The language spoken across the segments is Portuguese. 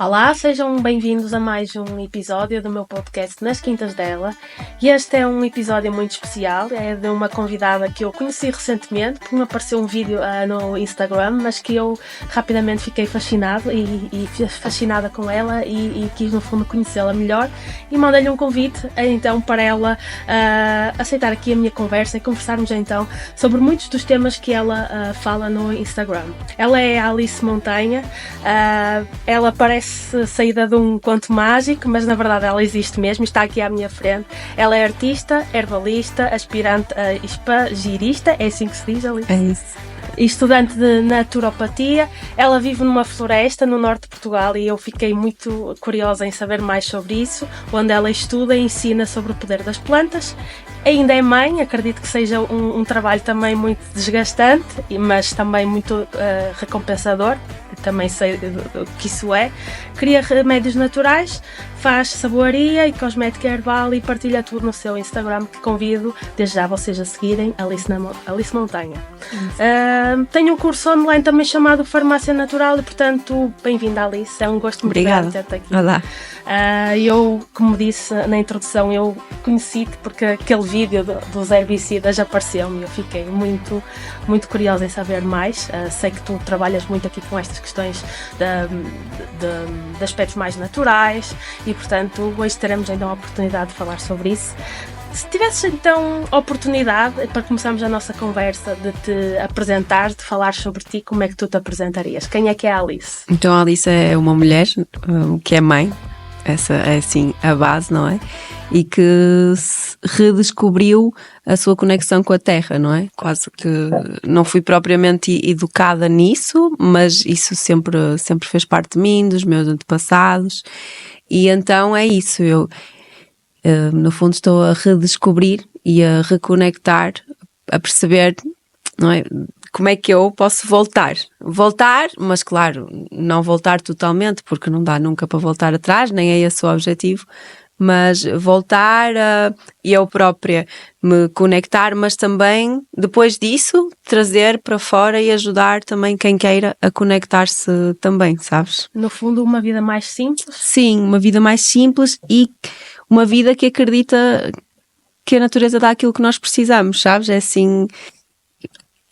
Olá, sejam bem-vindos a mais um episódio do meu podcast Nas Quintas dela. E este é um episódio muito especial, é de uma convidada que eu conheci recentemente, porque me apareceu um vídeo no Instagram, mas que eu rapidamente fiquei fascinado e fascinada com ela e quis no fundo conhecê-la melhor e mandei-lhe um convite então para ela aceitar aqui a minha conversa e conversarmos então sobre muitos dos temas que ela fala no Instagram. Ela é a Alice Montanha, ela parece saída de um conto mágico, mas na verdade ela existe mesmo, está aqui à minha frente. Ela é artista, herbalista, aspirante a espagirista, é assim que se diz, Alice? É isso. Estudante de naturopatia. Ela vive numa floresta no norte de Portugal e eu fiquei muito curiosa em saber mais sobre isso, onde ela estuda e ensina sobre o poder das plantas. Ainda é mãe, acredito que seja um trabalho também muito desgastante, mas também muito recompensador, também sei o que isso é. Cria remédios naturais, faz saboaria e cosmética herbal e partilha tudo no seu Instagram, que convido desde já vocês a seguirem, Alice Montanha. Tenho um curso online também chamado Farmácia Natural e, portanto, bem-vinda, Alice, é um gosto muito grande ter-te aqui. Olá. Eu, como disse na introdução, eu conheci-te porque aquele vídeo dos herbicidas apareceu-me e eu fiquei muito, muito curiosa em saber mais. Sei que tu trabalhas muito aqui com estas questões de aspectos mais naturais e, portanto, hoje teremos então a oportunidade de falar sobre isso. Se tivesses então a oportunidade, para começarmos a nossa conversa, de te apresentar, de falar sobre ti, como é que tu te apresentarias? Quem é que é a Alice? Então a Alice é uma mulher que é mãe, essa é assim a base, não é? E que redescobriu a sua conexão com a terra, não é? Quase que não fui propriamente educada nisso, mas isso sempre fez parte de mim, dos meus antepassados. E então é isso, eu no fundo estou a redescobrir e a reconectar, a perceber, não é? Como é que eu posso voltar, mas claro, não voltar totalmente, porque não dá nunca para voltar atrás, nem é esse o objetivo, mas voltar a eu própria me conectar, mas também, depois disso, trazer para fora e ajudar também quem queira a conectar-se também, sabes? No fundo, uma vida mais simples? Sim, uma vida mais simples e uma vida que acredita que a natureza dá aquilo que nós precisamos, sabes? É assim,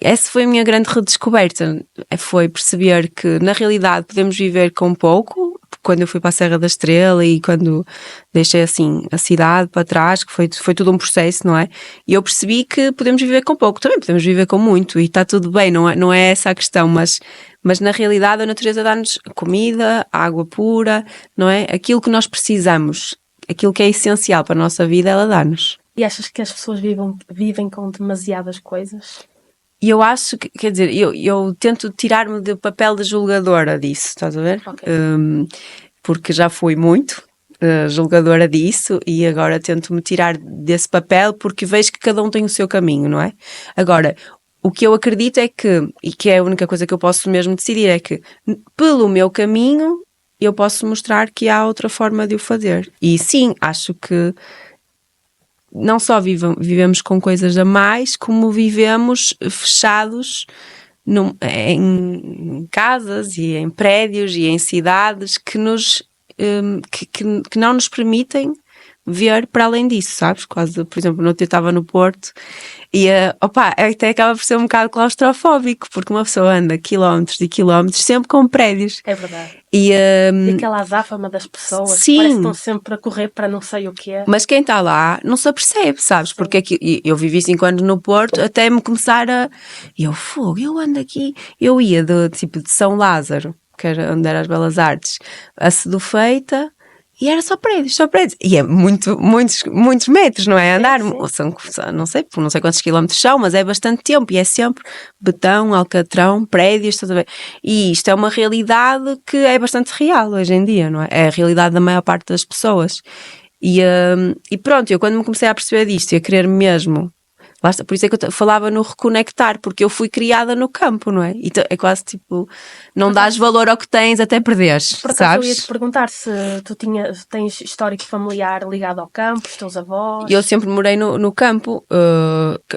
essa foi a minha grande redescoberta, foi perceber que na realidade podemos viver com pouco. Quando eu fui para a Serra da Estrela e quando deixei assim a cidade para trás, que foi tudo um processo, não é? E eu percebi que podemos viver com pouco, também podemos viver com muito e está tudo bem, não é essa a questão, mas na realidade a natureza dá-nos comida, água pura, não é? Aquilo que nós precisamos, aquilo que é essencial para a nossa vida, ela dá-nos. E achas que as pessoas vivem com demasiadas coisas? E eu acho que, quer dizer, eu tento tirar-me do papel de julgadora disso, estás a ver? Okay. Porque já fui muito julgadora disso e agora tento-me tirar desse papel porque vejo que cada um tem o seu caminho, não é? Agora, o que eu acredito é que, e que é a única coisa que eu posso mesmo decidir, é que pelo meu caminho eu posso mostrar que há outra forma de o fazer. E sim, acho que não só vivemos com coisas a mais, como vivemos fechados em casas e em prédios e em cidades que não nos permitem ver para além disso, sabes? Quase, por exemplo, eu estava no Porto e até acaba por ser um bocado claustrofóbico, porque uma pessoa anda quilómetros e quilómetros sempre com prédios. É verdade. E aquela azáfama das pessoas, sim, parece que estão sempre a correr para não sei o que é. Mas quem está lá não se apercebe, sabes? Sim. Porque aqui, eu vivi 5 anos no Porto até me começar eu ando aqui, eu ia de São Lázaro, que era onde eram as Belas Artes, a Sedufeita, e era só prédios. E é muitos metros, não é? Andar, são, não sei quantos quilómetros são, mas é bastante tempo e é sempre betão, alcatrão, prédios, estás a ver? E isto é uma realidade que é bastante real hoje em dia, não é? É a realidade da maior parte das pessoas. E pronto, eu quando me comecei a perceber disto e a querer mesmo Lá está, por isso é que eu falava no reconectar, porque eu fui criada no campo, não é? Então é quase tipo, não dás valor ao que tens até perderes, Por acaso sabes? eu ia-te perguntar se tu tens histórico familiar ligado ao campo, os teus avós. Eu sempre morei no campo,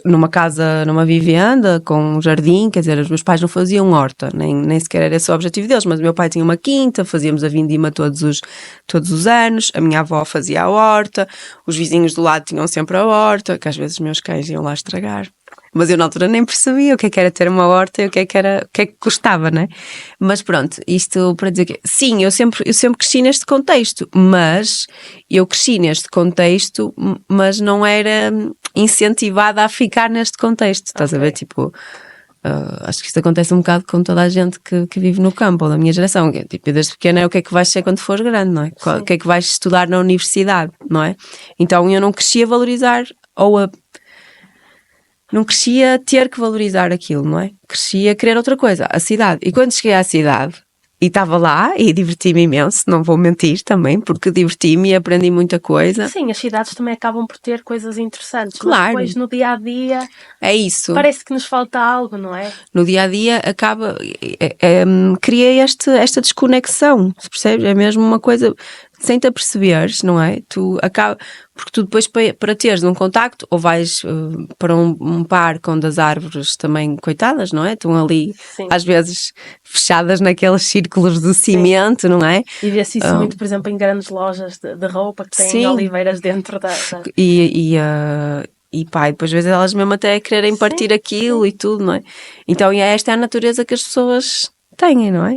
numa casa, numa vivenda, com um jardim, quer dizer, os meus pais não faziam horta, nem sequer era esse o objetivo deles, mas o meu pai tinha uma quinta, fazíamos a vindima todos os anos, a minha avó fazia a horta, os vizinhos do lado tinham sempre a horta, que às vezes os meus cães iam lá estragar. Mas eu na altura nem percebia o que era ter uma horta e o que é que custava, né? Mas pronto, isto para dizer que sim, eu sempre cresci neste contexto, mas eu cresci neste contexto, mas não era incentivada a ficar neste contexto, estás a ver? Tipo, acho que isto acontece um bocado com toda a gente que vive no campo, ou da minha geração, que, tipo, desde pequena é o que é que vais ser quando fores grande, não é? O que é que vais estudar na universidade, não é? Então eu não cresci a valorizar não crescia ter que valorizar aquilo, não é? Crescia a querer outra coisa, a cidade. E quando cheguei à cidade, e estava lá, e diverti-me imenso, não vou mentir também, porque diverti-me e aprendi muita coisa. Sim, as cidades também acabam por ter coisas interessantes. Claro. Mas depois no dia-a-dia... É isso. Parece que nos falta algo, não é? No dia-a-dia acaba... cria esta desconexão, percebes? É mesmo uma coisa... Sem te aperceberes, não é? Porque tu depois para teres um contacto, ou vais para um parque onde as árvores também, coitadas, não é? Estão ali, Sim. Às vezes, fechadas naqueles círculos de cimento, sim, não é? E vê-se isso muito, por exemplo, em grandes lojas de roupa que têm, sim, oliveiras dentro da... E pá, depois às vezes elas mesmo até quererem, sim, partir aquilo, sim, e tudo, não é? Então esta é a natureza que as pessoas têm, não é?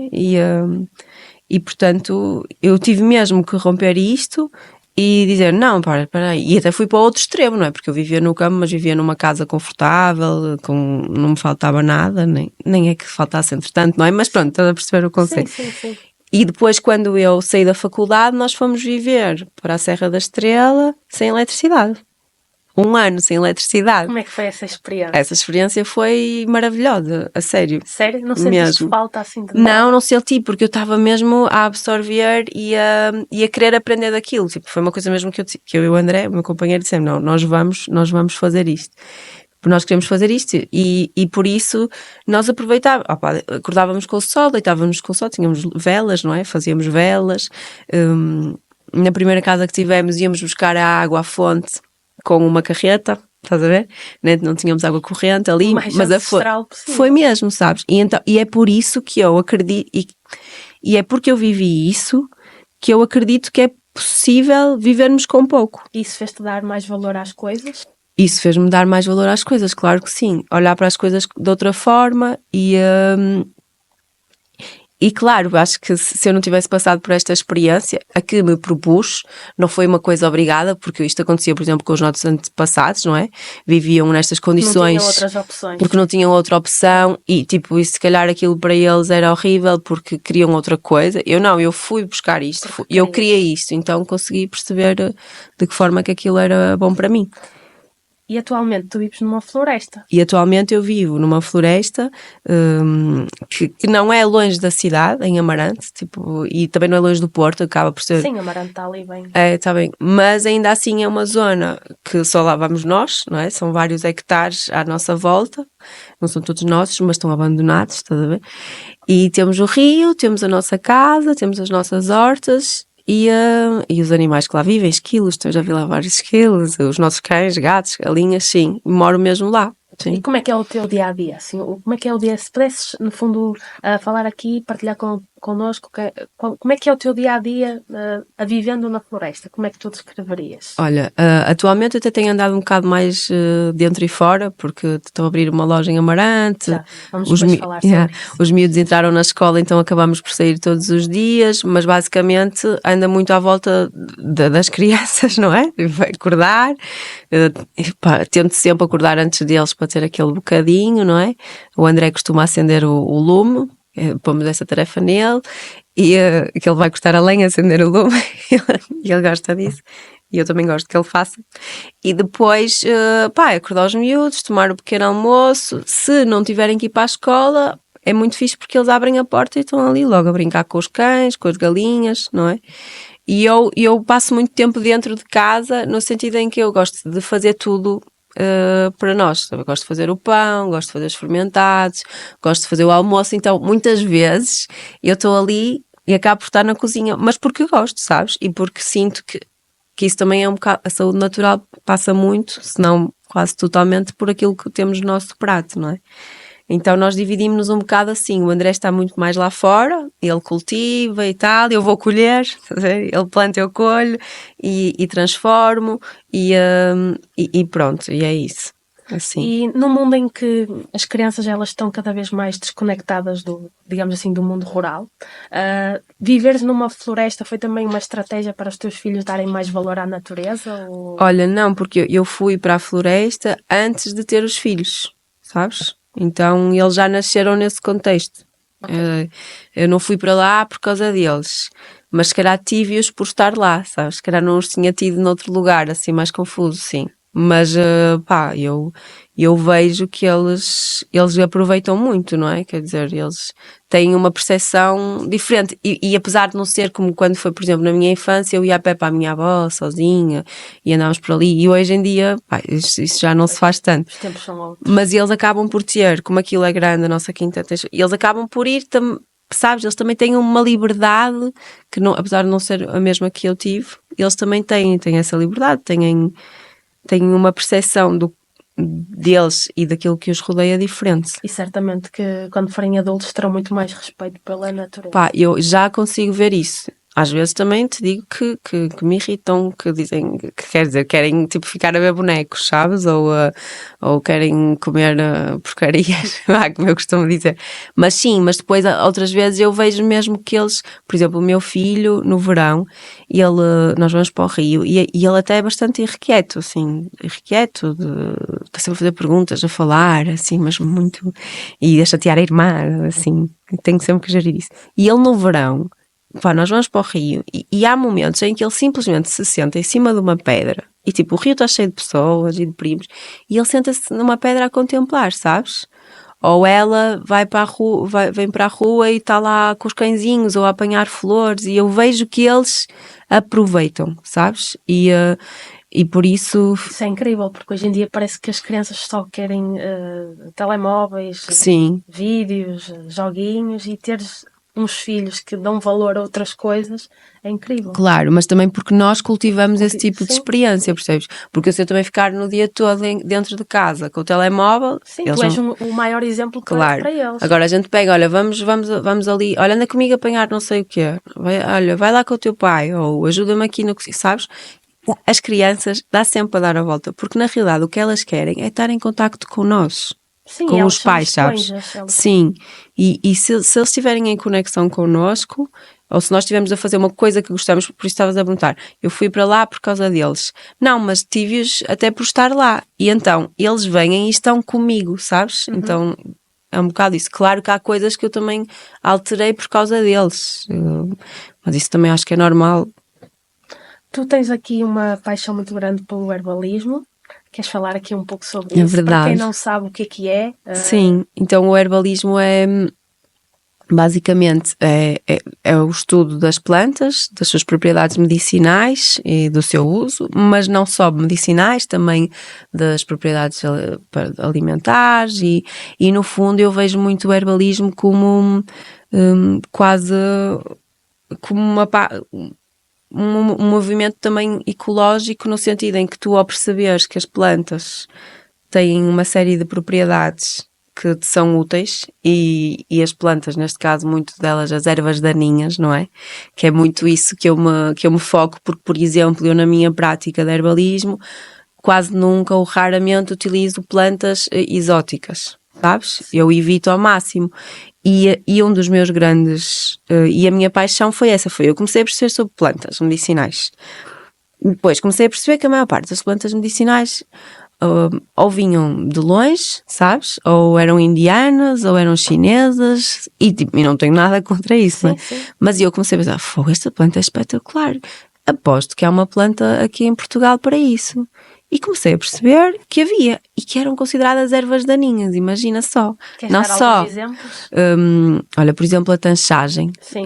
E portanto, eu tive mesmo que romper isto e dizer, não, para aí. E até fui para o outro extremo, não é? Porque eu vivia no campo, mas vivia numa casa confortável, não me faltava nada, nem é que faltasse entretanto, não é? Mas pronto, estás a perceber o conceito. Sim, sim, sim. E depois, quando eu saí da faculdade, nós fomos viver para a Serra da Estrela sem eletricidade. 1 ano sem eletricidade. Como é que foi essa experiência? Essa experiência foi maravilhosa, a sério. Sério? Não sentiste falta assim de nada? Não senti, porque eu estava mesmo a absorver e a querer aprender daquilo. Tipo, foi uma coisa mesmo que eu e o André, o meu companheiro, dissemos, não, nós vamos fazer isto. Porque nós queremos fazer isto e por isso nós aproveitávamos, acordávamos com o sol, deitávamos com o sol, tínhamos velas, não é? Fazíamos velas. Na primeira casa que tivemos íamos buscar a água à fonte com uma carreta, estás a ver? Não tínhamos água corrente ali, mas foi mesmo, sabes? E é por isso que eu acredito, e é porque eu vivi isso, que eu acredito que é possível vivermos com pouco. Isso fez-te dar mais valor às coisas? Isso fez-me dar mais valor às coisas, claro que sim. Olhar para as coisas de outra forma e claro, acho que se eu não tivesse passado por esta experiência, a que me propus, não foi uma coisa obrigada, porque isto acontecia, por exemplo, com os nossos antepassados, não é? Viviam nestas condições. Não tinham outras opções. Porque não tinham outra opção e, tipo, e se calhar aquilo para eles era horrível porque queriam outra coisa. Eu fui buscar isto, eu criei isto, então consegui perceber de que forma que aquilo era bom para mim. E atualmente tu vives numa floresta? E atualmente eu vivo numa floresta que não é longe da cidade, em Amarante, tipo, e também não é longe do Porto, acaba por ser... Sim, Amarante está ali bem. Está bem, mas ainda assim é uma zona que só lá vamos nós, não é? São vários hectares à nossa volta, não são todos nossos, mas estão abandonados, estás a ver? E temos o rio, temos a nossa casa, temos as nossas hortas... E os animais que lá vivem, esquilos, já vi lá vários esquilos, os nossos cães, gatos, galinhas, sim, moro mesmo lá. Sim. E como é que é o teu dia-a-dia? Assim, como é que é o dia? Se pudesses, no fundo, falar aqui, partilhar connosco, como é que é o teu dia-a-dia vivendo na floresta? Como é que tu descreverias? Olha, atualmente eu até tenho andado um bocado mais dentro e fora, porque estou a abrir uma loja em Amarante. Já, vamos depois falar sobre isso. Os miúdos entraram na escola, então acabamos por sair todos os dias, mas basicamente anda muito à volta das crianças, não é? Vai acordar, tento sempre acordar antes deles para ter aquele bocadinho, não é? O André costuma acender o lume, pomos essa tarefa nele e que ele vai cortar a lenha, acender o lume e ele gosta disso e eu também gosto que ele faça. E depois acordar os miúdos, tomar o pequeno almoço. Se não tiverem que ir para a escola, é muito fixe porque eles abrem a porta e estão ali logo a brincar com os cães, com as galinhas, não é? E eu passo muito tempo dentro de casa, no sentido em que eu gosto de fazer tudo para nós. Eu gosto de fazer o pão, gosto de fazer os fermentados, gosto de fazer o almoço, então muitas vezes eu estou ali e acabo por estar na cozinha, mas porque eu gosto, sabes? E porque sinto que isso também é um bocado, a saúde natural passa muito, se não quase totalmente, por aquilo que temos no nosso prato, não é? Então nós dividimos-nos um bocado assim, o André está muito mais lá fora, ele cultiva e tal, eu vou colher, ele planta, eu colho e transformo e pronto, e é isso. Assim. E no mundo em que as crianças elas estão cada vez mais desconectadas do, digamos assim, do mundo rural, viveres numa floresta foi também uma estratégia para os teus filhos darem mais valor à natureza? Ou... Olha, não, porque eu fui para a floresta antes de ter os filhos, sabes? Então eles já nasceram nesse contexto. Okay. Eu não fui para lá por causa deles, mas se calhar tive-os por estar lá, sabes? Se calhar não os tinha tido noutro lugar, assim mais confuso, sim. Mas pá, eu vejo que eles aproveitam muito, não é? Quer dizer, eles têm uma percepção diferente e apesar de não ser como quando foi, por exemplo, na minha infância, eu ia a pé para a minha avó sozinha e andávamos por ali e hoje em dia, pá, isso já não se faz tanto. Os tempos são outros. Mas eles acabam por ter, como aquilo é grande, a nossa quinta, eles acabam por ir sabes, eles também têm uma liberdade que não, apesar de não ser a mesma que eu tive, eles também têm essa liberdade, têm uma percepção deles e daquilo que os rodeia diferente. E certamente que quando forem adultos terão muito mais respeito pela natureza. Pá, eu já consigo ver isso. Às vezes também te digo que me irritam, que dizem, que quer dizer, querem tipo ficar a ver bonecos, sabes? Ou querem comer porcarias, como eu costumo dizer. Mas sim, mas depois outras vezes eu vejo mesmo que eles, por exemplo, o meu filho no verão, nós vamos para o Rio e ele até é bastante irrequieto, assim, está sempre a fazer perguntas, a falar, assim, mas muito, e a chatear a irmã, assim, tenho sempre que gerir isso. E ele no verão, pá, nós vamos para o rio e há momentos em que ele simplesmente se senta em cima de uma pedra e tipo, o rio está cheio de pessoas e de primos e ele senta-se numa pedra a contemplar, sabes? Ou ela vai para a rua, vem para a rua e está lá com os cãezinhos ou a apanhar flores e eu vejo que eles aproveitam, sabes? E por isso... Isso é incrível, porque hoje em dia parece que as crianças só querem telemóveis, sim, vídeos, joguinhos e teres uns filhos que dão valor a outras coisas é incrível. Claro, mas também porque nós cultivamos esse tipo de sim, experiência, percebes? Porque se eu também ficar no dia todo dentro de casa com o telemóvel... Sim, tu és o maior exemplo claro. para eles. Agora a gente pega, olha, vamos ali, olha, anda comigo a apanhar não sei o quê, vai lá com o teu pai, ou ajuda-me aqui no que, sabes? As crianças dá sempre a dar a volta, porque na realidade o que elas querem é estar em contacto com nós. Sim, com os pais, sabes? Sim, e se eles estiverem em conexão connosco, ou se nós estivermos a fazer uma coisa que gostamos, por isso estavas a perguntar, eu fui para lá por causa deles. Não, mas tive-os até por estar lá. E então, eles vêm e estão comigo, sabes? Uhum. Então, é um bocado isso. Claro que há coisas que eu também alterei por causa deles. Mas isso também acho que é normal. Tu tens aqui uma paixão muito grande pelo herbalismo. Queres falar aqui um pouco sobre isso? Verdade. Para quem não sabe o que é? Sim, então o herbalismo é basicamente é o estudo das plantas, das suas propriedades medicinais e do seu uso, mas não só medicinais, também das propriedades alimentares e no fundo eu vejo muito o herbalismo como quase como um movimento também ecológico no sentido em que tu ao perceberes que as plantas têm uma série de propriedades que te são úteis e as plantas, neste caso, muito delas, as ervas daninhas, não é? Que é muito isso que eu me foco, porque, por exemplo, eu na minha prática de herbalismo quase nunca ou raramente utilizo plantas exóticas, sabes? Eu evito ao máximo. E um dos meus grandes... e a minha paixão foi essa, eu comecei a perceber sobre plantas medicinais. Depois comecei a perceber que a maior parte das plantas medicinais ou vinham de longe, sabes? Ou eram indianas, ou eram chinesas, e não tenho nada contra isso, sim, né? sim. Mas eu comecei a pensar, esta planta é espetacular. Aposto que há uma planta aqui em Portugal para isso. E comecei a perceber que havia e que eram consideradas ervas daninhas, imagina só. Queres Não dar só, alguns exemplos? olha, por exemplo, a tanchagem, Sim.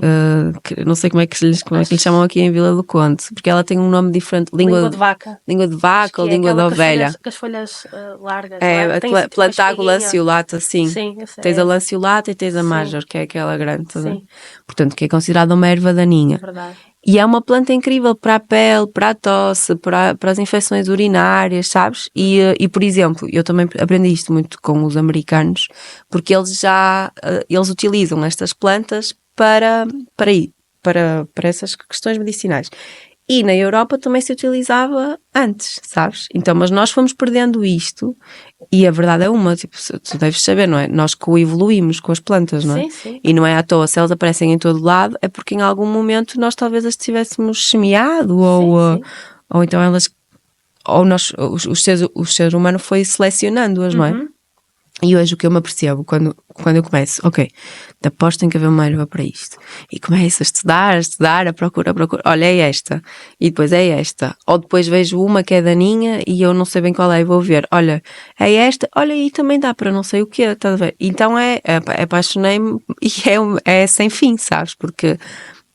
que não sei como é que lhes chamam aqui em Vila do Conde, porque ela tem um nome diferente, língua de vaca. Língua de vaca ou língua de ovelha. Com as folhas largas. É, Tem a plantácula lanceolata, sim. Sim, Tens a lanceolata e tens a major, que é aquela grande toda. Sim. Portanto, que é considerada uma erva daninha. Verdade. E é uma planta incrível para a pele, para a tosse, para as infecções urinárias, sabes? E, por exemplo, eu também aprendi isto muito com os americanos, porque eles utilizam estas plantas para essas questões medicinais. E na Europa também se utilizava antes, sabes? Então, mas nós fomos perdendo isto, e a verdade é uma, tipo, tu deves saber, não é? Nós coevoluímos com as plantas, não é? Sim, sim. E não é à toa, se elas aparecem em todo lado, é porque em algum momento nós talvez as tivéssemos semeado, ou então elas, ou nós, o ser humano foi selecionando-as, não é? E hoje o que eu me apercebo quando eu começo, ok, aposto tem que haver uma erva para isto. E começo a estudar, a procurar. Olha, é esta. E depois é esta. Ou depois vejo uma que é daninha e eu não sei bem qual é e vou ver. Olha, é esta. Olha, e também dá para não sei o quê. Estás a ver? Então apaixonei-me e é sem fim, sabes? Porque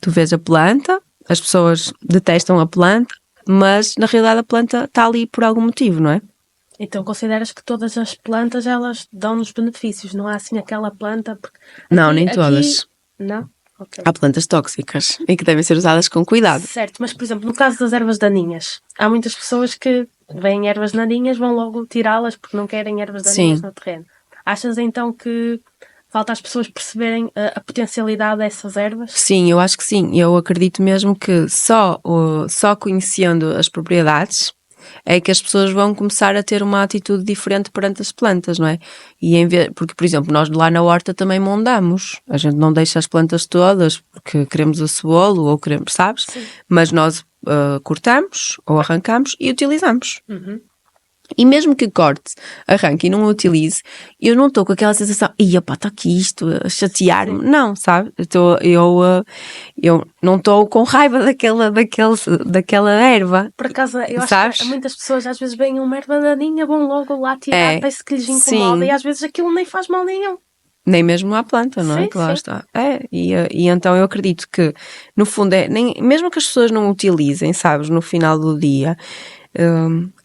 tu vês a planta, as pessoas detestam a planta, mas na realidade a planta está ali por algum motivo, não é? Então consideras que todas as plantas elas dão-nos benefícios, não há assim aquela planta? Porque não, nem todas. Não? Okay. Há plantas tóxicas e que devem ser usadas com cuidado. Certo, mas por exemplo, no caso das ervas daninhas, há muitas pessoas que veem ervas daninhas, vão logo tirá-las porque não querem ervas daninhas no terreno. Achas então que falta as pessoas perceberem a potencialidade dessas ervas? Sim, eu acho que sim. Eu acredito mesmo que só conhecendo as propriedades é que as pessoas vão começar a ter uma atitude diferente perante as plantas, não é? Porque, por exemplo, nós lá na horta também mondamos. A gente não deixa as plantas todas porque queremos o cebolo ou queremos, sabes? Sim. Mas nós cortamos ou arrancamos e utilizamos. Uhum. E mesmo que corte, arranque e não o utilize, eu não estou com aquela sensação, opá, está aqui isto a chatear-me. Não, sabe? Eu não estou com raiva daquela erva. Por acaso, eu acho que muitas pessoas às vezes veem uma erva daninha, vão logo lá tirar, parece que lhes incomoda, e às vezes aquilo nem faz mal nenhum. Nem mesmo à planta, não é? Sim, que lá está. E então eu acredito que, no fundo, mesmo que as pessoas não utilizem, sabes, no final do dia,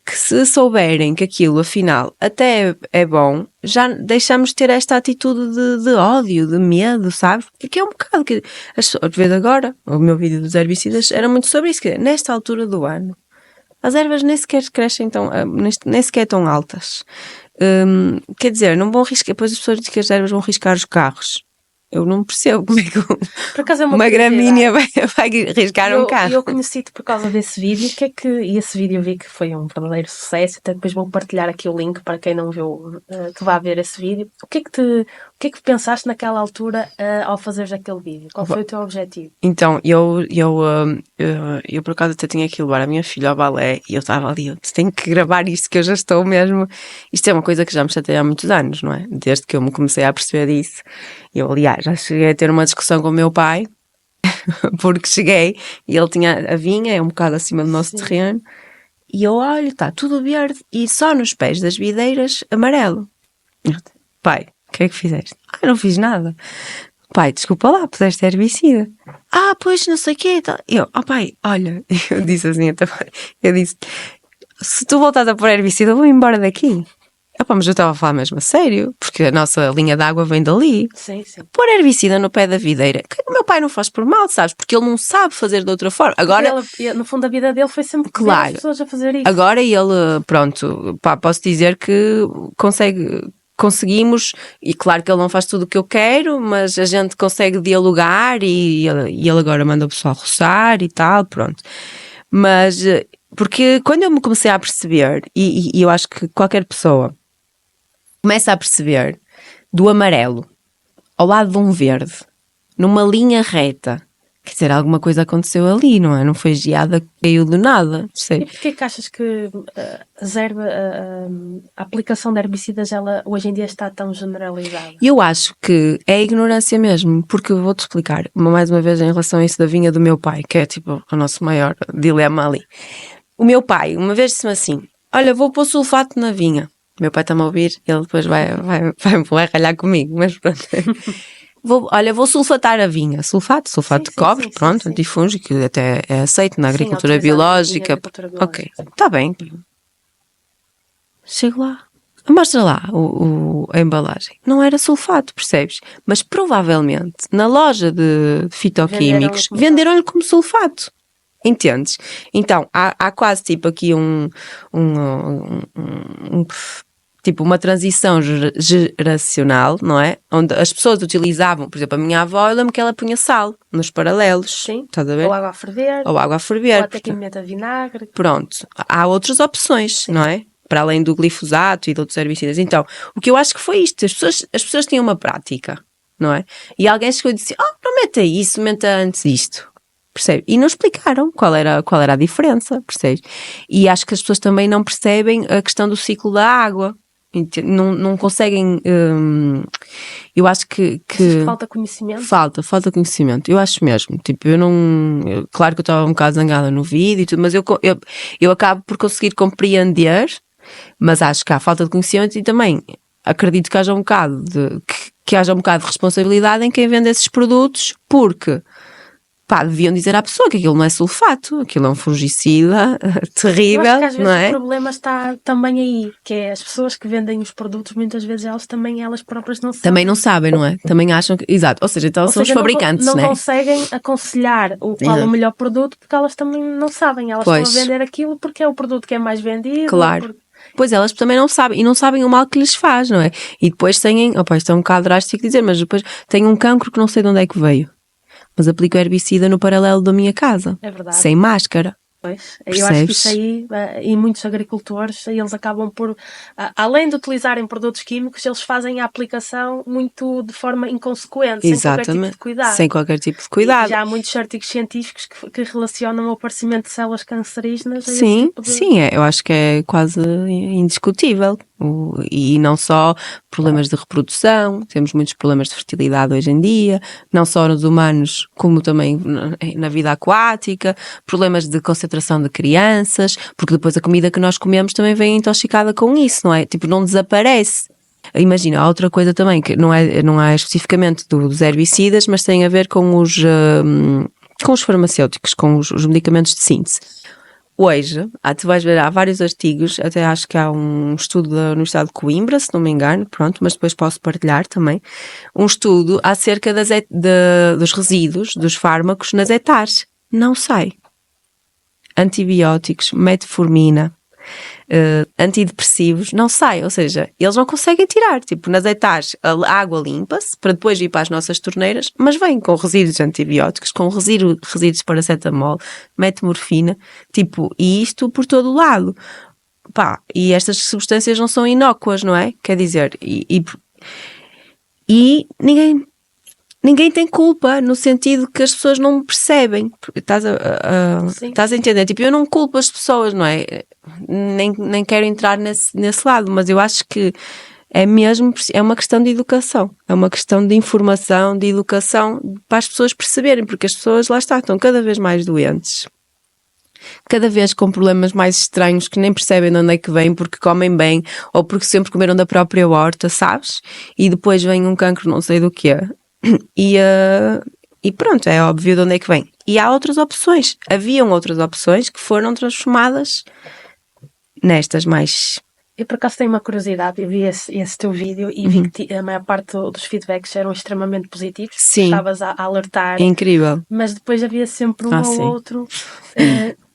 que se souberem que aquilo afinal até é bom, já deixamos de ter esta atitude de ódio, de medo, sabes? Porque é um bocado que as pessoas, vês agora, o meu vídeo dos herbicidas era muito sobre isso, que nesta altura do ano as ervas nem sequer crescem nem sequer tão altas. Quer dizer, não vão riscar, depois as pessoas dizem que as ervas vão riscar os carros. Eu não percebo como é que por acaso é uma gramínea vai riscar um carro. Eu conheci-te por causa desse vídeo, e esse vídeo eu vi que foi um verdadeiro sucesso, até depois vou partilhar aqui o link para quem não viu, que vá ver esse vídeo. O que é que pensaste naquela altura ao fazeres aquele vídeo? Qual foi o teu objetivo? Então, eu por acaso até tinha que levar a minha filha ao balé e eu estava ali, eu tenho que gravar isto que eu já estou mesmo. Isto é uma coisa que já me chateia há muitos anos, não é? Desde que eu me comecei a perceber disso. Eu, aliás, já cheguei a ter uma discussão com o meu pai, porque cheguei e ele tinha a vinha, é um bocado acima do nosso terreno, e eu olho, está tudo verde e só nos pés das videiras amarelo. Pai, o que é que fizeste? Não fiz nada. Pai, desculpa lá, puseste herbicida. Pois, não sei o quê. Eu, pai, olha, eu disse assim, eu disse, se tu voltares a pôr herbicida, eu vou embora daqui. Mas eu estava a falar mesmo a sério, porque a nossa linha de água vem dali. Sim, sim. Pôr herbicida no pé da videira, que o meu pai não faz por mal, sabes? Porque ele não sabe fazer de outra forma. Agora, no fundo, a vida dele foi sempre claro, as pessoas a fazer isso. Agora ele, pronto, posso dizer que conseguimos, e claro que ele não faz tudo o que eu quero, mas a gente consegue dialogar e ele agora manda o pessoal roçar e tal, pronto. Mas, porque quando eu me comecei a perceber, e eu acho que qualquer pessoa começa a perceber do amarelo ao lado de um verde, numa linha reta, quer dizer, alguma coisa aconteceu ali, não é? Não foi geada que caiu do nada. Sei. E porquê que achas que a aplicação de herbicidas hoje em dia está tão generalizada? Eu acho que é a ignorância mesmo, porque eu vou-te explicar, mais uma vez em relação a isso da vinha do meu pai, que é tipo o nosso maior dilema ali. O meu pai, uma vez disse-me assim, olha, vou pôr sulfato na vinha. Meu pai está-me a ouvir, ele depois vai ralhar comigo, mas pronto. Vou sulfatar a vinha. Sulfato de cobre, pronto, antifúngico, até é aceito na agricultura biológica. Ok, está bem. Chego lá. Mostra lá a embalagem. Não era sulfato, percebes? Mas provavelmente na loja de fitoquímicos venderam-lhe como sulfato. Entendes? Então há quase tipo aqui tipo uma transição geracional, não é? Onde as pessoas utilizavam, por exemplo, a minha avó, eu lembro que ela punha sal nos paralelos. Sim. Estás a ver? Ou água a ferver. Ou até que meta vinagre. Pronto. Há outras opções, não é? Para além do glifosato e de outros herbicidas. Então, o que eu acho que foi isto. As pessoas tinham uma prática, não é? E alguém chegou e disse, não meta isso, meta antes isto. Percebe? E não explicaram qual era a diferença, percebes? E acho que as pessoas também não percebem a questão do ciclo da água. Não conseguem. Eu acho que falta conhecimento. Falta conhecimento. Eu acho mesmo. Tipo, claro que eu estava um bocado zangada no vídeo e tudo, mas eu acabo por conseguir compreender, mas acho que há falta de conhecimento e também acredito que haja um bocado que haja um bocado de responsabilidade em quem vende esses produtos, porque deviam dizer à pessoa que aquilo não é sulfato, aquilo é um fungicida terrível, eu acho que às vezes não é? O problema está também aí, que é as pessoas que vendem os produtos, muitas vezes elas próprias não sabem. Também não sabem, não é? Também acham que... Exato, ou seja, então são os fabricantes, não né? conseguem aconselhar qual é o melhor produto, porque elas também não sabem, elas estão a vender aquilo porque é o produto que é mais vendido. Claro. Pois elas também não sabem, e não sabem o mal que lhes faz, não é? E depois têm, isto é um bocado drástico dizer, mas depois têm um cancro que não sei de onde é que veio. Mas aplico herbicida no paralelo da minha casa. É verdade. Sem máscara. Pois, eu acho que isso aí, e muitos agricultores, eles acabam por, além de utilizarem produtos químicos, eles fazem a aplicação muito de forma inconsequente, Exatamente. Sem qualquer tipo de cuidado. E já há muitos artigos científicos que relacionam o aparecimento de células cancerígenas. Sim, eu acho que é quase indiscutível. E não só problemas de reprodução, temos muitos problemas de fertilidade hoje em dia, não só nos humanos, como também na vida aquática, problemas de concentração de crianças, porque depois a comida que nós comemos também vem intoxicada com isso, não é? Tipo, não desaparece. Imagina, há outra coisa também, que não é especificamente dos herbicidas, mas tem a ver com os farmacêuticos, com os medicamentos de síntese. Hoje, tu vais ver, há vários artigos, até acho que há um estudo da Universidade de Coimbra, se não me engano, pronto, mas depois posso partilhar também, um estudo acerca dos resíduos dos fármacos nas hectares. Não sai. Antibióticos, metformina, antidepressivos, não sai, ou seja, eles não conseguem tirar, tipo, nas hectares a água limpa-se para depois ir para as nossas torneiras, mas vem com resíduos de antibióticos, com resíduos de paracetamol, metamorfina, tipo, e isto por todo o lado. E estas substâncias não são inócuas, não é? Quer dizer, e ninguém tem culpa, no sentido que as pessoas não percebem. Estás a entender? Tipo, eu não culpo as pessoas, não é? Nem quero entrar nesse lado, mas eu acho que é uma questão de educação, é uma questão de informação, de educação, para as pessoas perceberem, porque as pessoas, lá estão cada vez mais doentes, cada vez com problemas mais estranhos que nem percebem de onde é que vêm, porque comem bem, ou porque sempre comeram da própria horta, sabes? E depois vem um cancro não sei do quê. E pronto, é óbvio de onde é que vem. E há outras opções. Haviam outras opções que foram transformadas nestas mais... Eu por acaso tenho uma curiosidade, eu vi esse teu vídeo e vi que a maior parte dos feedbacks eram extremamente positivos. Sim. Estavas a alertar. Incrível. Mas depois havia sempre um ou outro...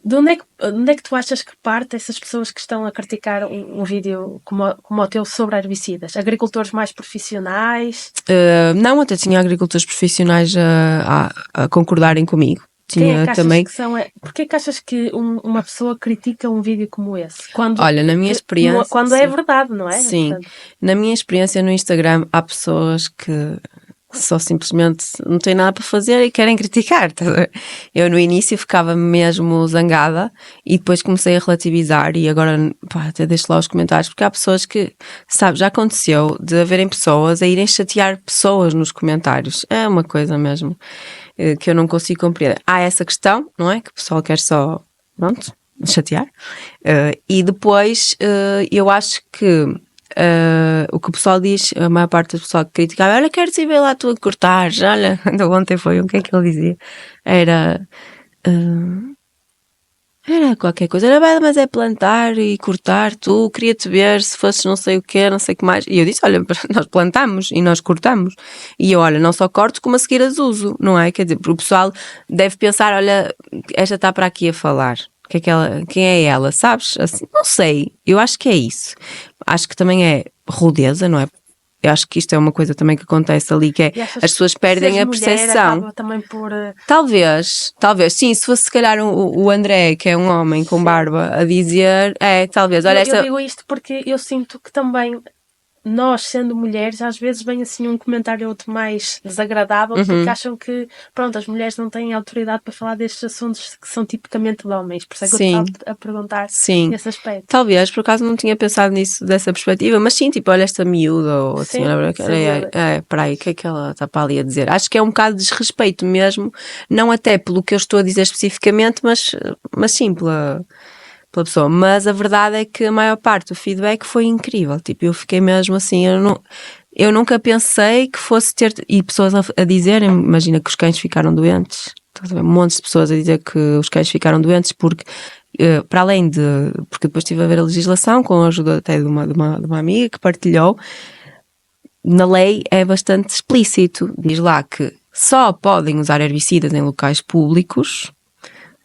De onde é que tu achas que parte essas pessoas que estão a criticar um vídeo como o teu sobre herbicidas? Agricultores mais profissionais? Não, até tinha agricultores profissionais a concordarem comigo. Porquê que achas que uma pessoa critica um vídeo como esse? Olha, na minha experiência... Quando é verdade, não é? Sim. Portanto, na minha experiência no Instagram há pessoas que só simplesmente não têm nada para fazer e querem criticar. Eu no início ficava mesmo zangada e depois comecei a relativizar e agora até deixo lá os comentários, porque há pessoas que, sabe, já aconteceu de haverem pessoas a irem chatear pessoas nos comentários. É uma coisa mesmo que eu não consigo compreender. Há essa questão, não é? Que o pessoal quer só, pronto, chatear. E depois, eu acho que o que o pessoal diz, a maior parte do pessoal que criticava, olha, quero te ver lá tu a cortar, olha, ainda ontem foi, o que é que ele dizia? Era qualquer coisa, era bem, mas é plantar e cortar, tu queria-te ver se fosses não sei o que, não sei o que mais. E eu disse, olha, nós plantamos e nós cortamos. E eu, olha, não só corto como a seguir as uso, não é? Quer dizer, porque o pessoal deve pensar, olha, esta está para aqui a falar. Quem é ela, sabes? Assim, não sei, eu acho que é isso. Acho que também é rudeza, não é? Eu acho que isto é uma coisa também que acontece ali, que é as pessoas perdem a percepção. Também por... Talvez, sim, se fosse se calhar o André, que é um homem com barba, a dizer, talvez, olha, eu digo isto porque eu sinto que também nós, sendo mulheres, às vezes vem assim um comentário ou outro mais desagradável, porque acham que, pronto, as mulheres não têm autoridade para falar destes assuntos que são tipicamente de homens. Por isso é que eu estava a perguntar nesse aspecto. Talvez, por acaso não tinha pensado nisso dessa perspectiva, mas sim, tipo, olha esta miúda ou assim, peraí, o que é que ela está para ali a dizer? Acho que é um bocado de desrespeito mesmo, não até pelo que eu estou a dizer especificamente, mas sim pela pessoa, mas a verdade é que a maior parte do feedback foi incrível, tipo, eu fiquei mesmo assim, eu nunca pensei que fosse ter, e pessoas a dizerem, imagina que os cães ficaram doentes, montes de pessoas a dizer que os cães ficaram doentes porque, para além de, porque depois estive a ver a legislação com a ajuda até de uma amiga que partilhou, na lei é bastante explícito, diz lá que só podem usar herbicidas em locais públicos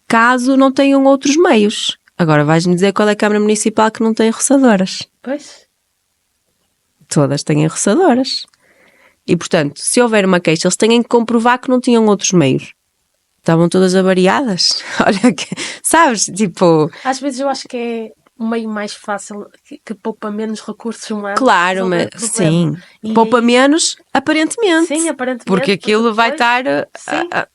caso não tenham outros meios. Agora vais-me dizer qual é a Câmara Municipal que não tem roçadoras. Pois. Todas têm roçadoras. E, portanto, se houver uma queixa, eles têm que comprovar que não tinham outros meios. Estavam todas avariadas. Olha, sabes, tipo... Às vezes eu acho que é um meio mais fácil, que poupa menos recursos humanos. Claro, mas sim. Poupa menos, aparentemente. Sim, aparentemente. Porque aquilo vai estar,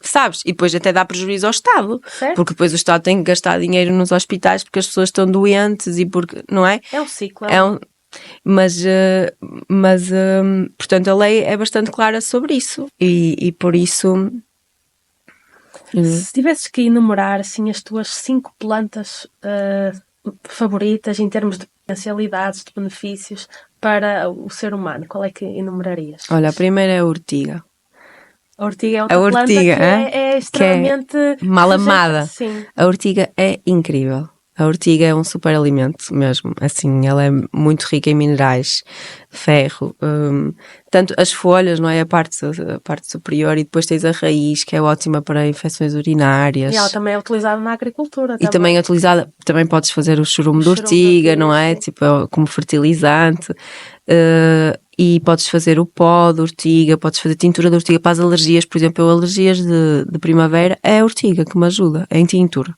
sabes? E depois até dá prejuízo ao Estado. Certo. Porque depois o Estado tem que gastar dinheiro nos hospitais porque as pessoas estão doentes e porque, não é? É um ciclo. Mas portanto, a lei é bastante clara sobre isso. E por isso... Se tivesses que enumerar, assim, as tuas 5 plantas favoritas em termos de potencialidades, de benefícios para o ser humano, qual é que enumerarias? Olha, a primeira é a ortiga. A ortiga é outra planta que é extremamente... Que é mal amada. Sim. A ortiga é incrível. A ortiga é um super alimento mesmo, assim, ela é muito rica em minerais, ferro, tanto as folhas, não é? A parte superior, e depois tens a raiz, que é ótima para infecções urinárias. E ela também é utilizada na agricultura. E também é utilizada, também podes fazer o churume de ortiga, não é? Sim. Tipo, como fertilizante. E podes fazer o pó de ortiga, podes fazer tintura de ortiga para as alergias, por exemplo, alergias de primavera, é a ortiga que me ajuda, é em tintura.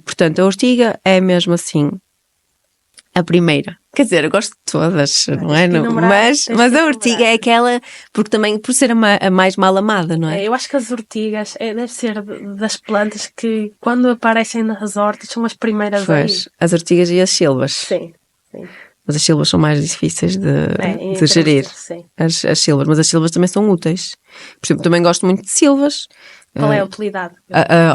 Portanto, a ortiga é mesmo assim a primeira. Quer dizer, eu gosto de todas, não é? Mas a ortiga é aquela, porque também por ser a mais mal amada, não é? Eu acho que as ortigas deve ser das plantas que quando aparecem nas hortas são as primeiras aí. As ortigas e as silvas. Sim. Mas as silvas são mais difíceis de gerir. As silvas, mas as silvas também são úteis. Por exemplo, também gosto muito de silvas. Qual é a utilidade?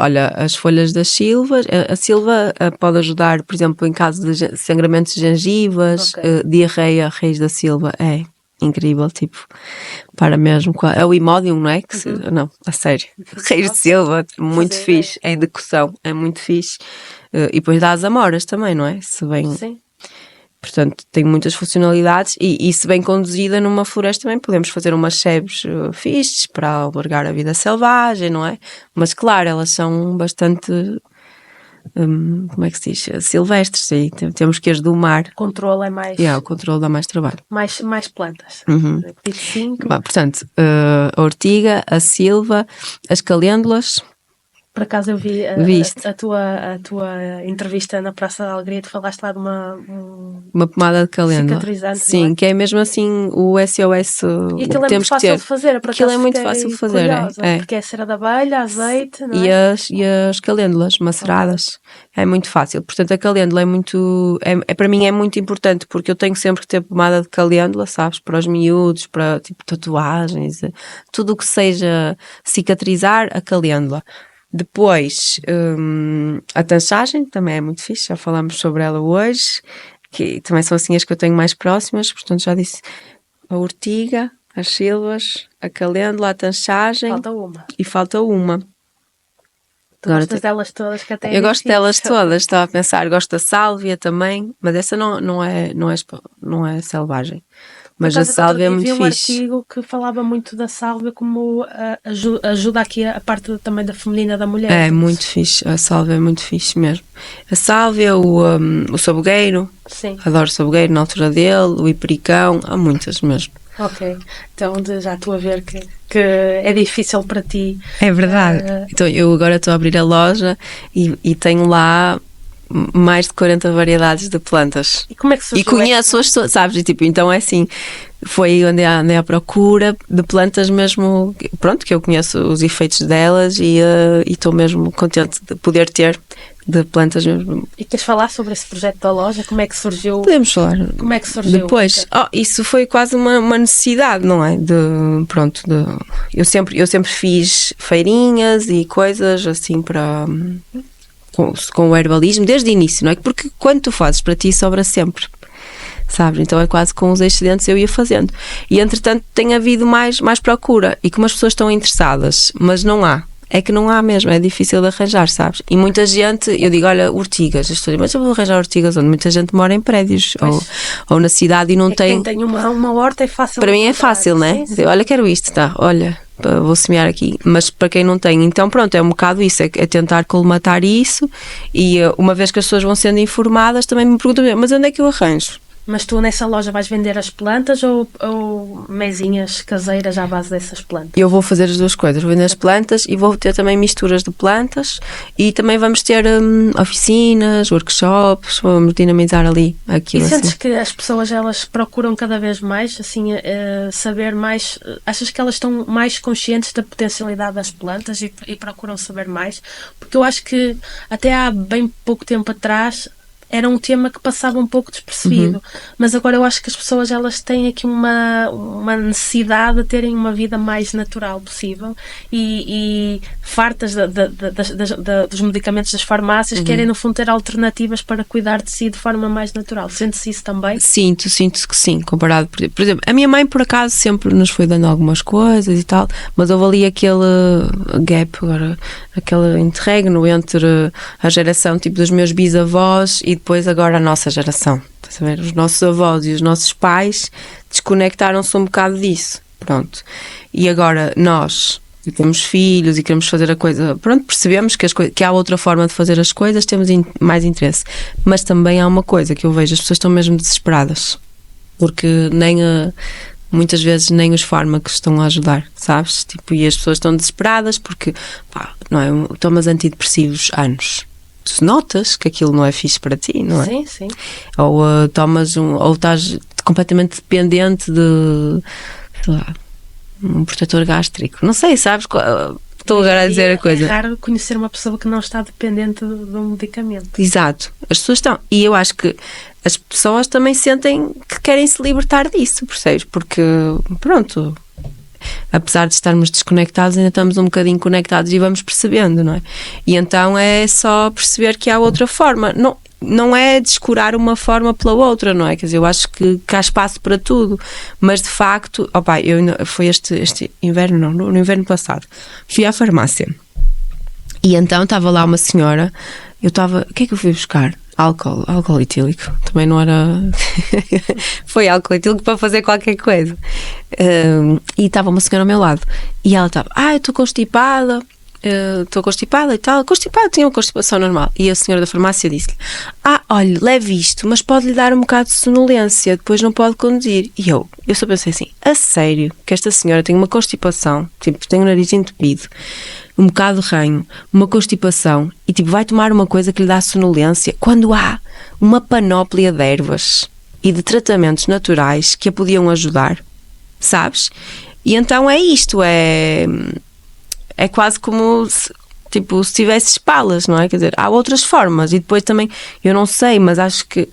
Olha, as folhas das silvas, a silva pode ajudar, por exemplo, em caso de sangramentos de gengivas, diarreia, a raiz da silva é incrível, tipo, para mesmo, é o imódium, não é? Não, a sério, raiz de silva, muito fixe, é decoção, é muito fixe, e depois dá as amoras também, não é? Se bem... Sim. Portanto, tem muitas funcionalidades e se bem conduzida numa floresta também podemos fazer umas sebes fixes para albergar a vida selvagem, não é? Mas claro, elas são bastante, como é que se diz? Silvestres, e temos que as domar. O controle é mais... o controle dá mais trabalho. Mais plantas. Portanto, a ortiga, a silva, as calêndulas... Por acaso eu vi a tua entrevista na Praça da Alegria, tu falaste lá de uma pomada de calêndula. Cicatrizante. Sim, que é mesmo assim o SOS. E aquilo é muito fácil de fazer. Aquilo é muito fácil de fazer. Porque é cera de abelha, azeite, não é? E as calêndulas maceradas. É muito fácil. Portanto, a calêndula é muito... para mim é muito importante, porque eu tenho sempre que ter pomada de calêndula, sabes? Para os miúdos, para tipo tatuagens, tudo o que seja cicatrizar, a calêndula. Depois, a tanchagem também é muito fixe, já falamos sobre ela hoje, que também são assim as que eu tenho mais próximas, portanto já disse a ortiga, as sílvas, a calêndula, a tanchagem. Falta uma. E falta uma. Tu gostas delas todas, que até eu gosto delas todas, estava a pensar, gosto da sálvia também, mas essa não é selvagem. Mas a sálvia é muito fixe. Vi um artigo que falava muito da sálvia como ajuda aqui a parte também da feminina da mulher. É muito fixe, a sálvia é muito fixe mesmo. A sálvia, o sabugueiro, sim. Adoro o sabugueiro na altura dele, o hipericão, há muitas mesmo. Ok, então já estou a ver que é difícil para ti. É verdade. Então eu agora estou a abrir a loja e tenho lá mais de 40 variedades de plantas. E como é que surgiu? E conheço-as todas, sabes? E, tipo, então é assim, foi onde andei à procura de plantas mesmo, pronto, que eu conheço os efeitos delas e estou mesmo contente de poder ter de plantas mesmo. E queres falar sobre esse projeto da loja? Como é que surgiu? Podemos falar. Como é que surgiu? Depois, isso foi quase uma necessidade, não é? Eu sempre fiz feirinhas e coisas assim para... Com o herbalismo, desde o início, não é? Porque quando tu fazes para ti sobra sempre, sabes? Então é quase com os excedentes eu ia fazendo. E entretanto tem havido mais procura e como as pessoas estão interessadas, mas não há. É que não há mesmo, é difícil de arranjar, sabes? E muita gente, eu digo, olha, ortigas, mas eu vou arranjar ortigas onde muita gente mora em prédios ou na cidade e não tem. Quem tem uma horta é fácil. Para mim é fácil, não é? Sim. Olha, quero isto, tá? Olha, vou semear aqui. Mas para quem não tem, então pronto, é um bocado isso, é tentar colmatar isso e uma vez que as pessoas vão sendo informadas, também me perguntam, mas onde é que eu arranjo? Mas tu nessa loja vais vender as plantas ou mesinhas caseiras à base dessas plantas? Eu vou fazer as duas coisas, vou vender as plantas e vou ter também misturas de plantas e também vamos ter oficinas, workshops, vamos dinamizar ali aquilo. E sentes assim. Que as pessoas elas procuram cada vez mais assim, saber mais, achas que elas estão mais conscientes da potencialidade das plantas e procuram saber mais? Porque eu acho que até há bem pouco tempo atrás era um tema que passava um pouco despercebido, mas agora eu acho que as pessoas elas têm aqui uma necessidade de terem uma vida mais natural possível e fartas dos medicamentos das farmácias querem no fundo ter alternativas para cuidar de si de forma mais natural. Sente-se isso também? Sinto que sim, comparado, por exemplo, a minha mãe por acaso sempre nos foi dando algumas coisas e tal, mas houve ali aquele gap agora, aquele interregno entre a geração tipo dos meus bisavós e depois agora a nossa geração, estás a ver? Os nossos avós e os nossos pais desconectaram-se um bocado disso, pronto. E agora nós que temos filhos e queremos fazer a coisa, pronto, percebemos que há outra forma de fazer as coisas, temos mais interesse. Mas também há uma coisa que eu vejo, as pessoas estão mesmo desesperadas, porque muitas vezes nem os fármacos estão a ajudar, sabes? Tipo, e as pessoas estão desesperadas porque, não é? Tomas antidepressivos anos. Tu notas que aquilo não é fixe para ti, não é? Sim, sim. Ou ou estás completamente dependente de, sei lá, um protetor gástrico. Não sei, sabes? Estou agora a dizer a coisa. É raro conhecer uma pessoa que não está dependente de um medicamento. Exato. As pessoas estão. E eu acho que as pessoas também sentem que querem se libertar disso, percebes? Porque, pronto, apesar de estarmos desconectados, ainda estamos um bocadinho conectados e vamos percebendo, não é? E então é só perceber que há outra forma. Não é descurar uma pela outra, não é? Quer dizer, eu acho que há espaço para tudo, mas de facto, foi este inverno, não, no inverno passado, fui à farmácia e então estava lá uma senhora, o que é que eu fui buscar? Álcool etílico, também não era foi álcool etílico para fazer qualquer coisa, e estava uma senhora ao meu lado e ela estava, eu estou constipada e tal, tinha uma constipação normal e a senhora da farmácia disse-lhe, olha, leve isto, mas pode-lhe dar um bocado de sonolência, depois não pode conduzir. E eu só pensei assim, a sério que esta senhora tem uma constipação, tipo, tem o nariz entupido, um bocado de ranho, uma constipação e tipo, vai tomar uma coisa que lhe dá sonolência quando há uma panóplia de ervas e de tratamentos naturais que a podiam ajudar, sabes? E então é isto, é quase como se tivesse espalas, não é? Quer dizer, há outras formas e depois também, eu não sei, mas acho que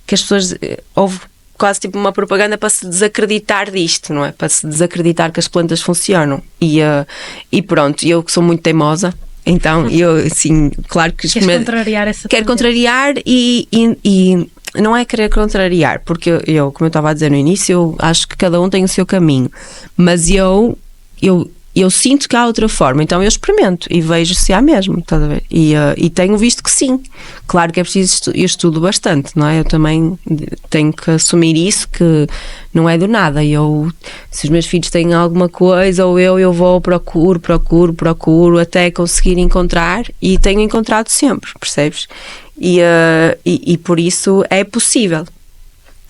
as pessoas, houve quase tipo uma propaganda para se desacreditar disto, não é? Para se desacreditar que as plantas funcionam e pronto, eu que sou muito teimosa, Então, eu, assim, claro que Queres contrariar essa quero tendência? contrariar e não é querer contrariar, porque eu, como eu estava a dizer no início, eu acho que cada um tem o seu caminho, mas eu sinto que há outra forma, então eu experimento e vejo se há mesmo, estás a ver? E tenho visto que sim. Claro que é preciso eu estudo bastante, não é? Eu também tenho que assumir isso, que não é do nada. Se os meus filhos têm alguma coisa, ou eu vou, procuro até conseguir encontrar, e tenho encontrado sempre, percebes? E por isso é possível.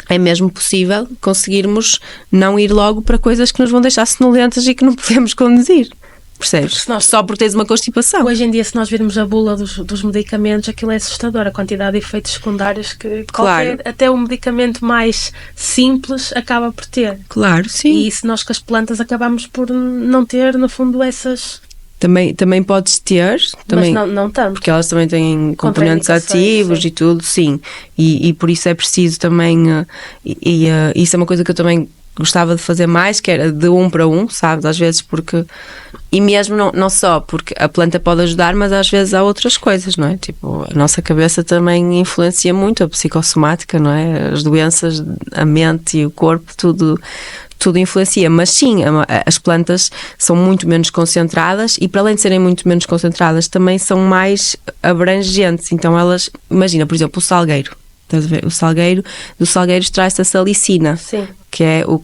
É mesmo possível conseguirmos não ir logo para coisas que nos vão deixar sonolentas e que não podemos conduzir. Percebes? Só porque tens uma constipação. Hoje em dia, se nós virmos a bula dos medicamentos, aquilo é assustador, a quantidade de efeitos secundários que até o medicamento mais simples acaba por ter. Claro, sim. E se nós com as plantas acabamos por não ter, no fundo, essas... Também podes ter, também, mas não tanto. porque elas também têm componentes ativos, sim, e tudo, sim. E por isso é preciso também, isso é uma coisa que eu também gostava de fazer mais, que era de 1 para 1, sabes, às vezes, porque, e mesmo não só porque a planta pode ajudar, mas às vezes há outras coisas, não é? Tipo, a nossa cabeça também influencia muito a psicossomática, não é? As doenças, a mente e o corpo, tudo influencia, mas sim, as plantas são muito menos concentradas e, para além de serem muito menos concentradas, também são mais abrangentes. Então elas, imagina, por exemplo, o salgueiro, estás a ver? Do salgueiro extrai-se a salicina, sim, que é o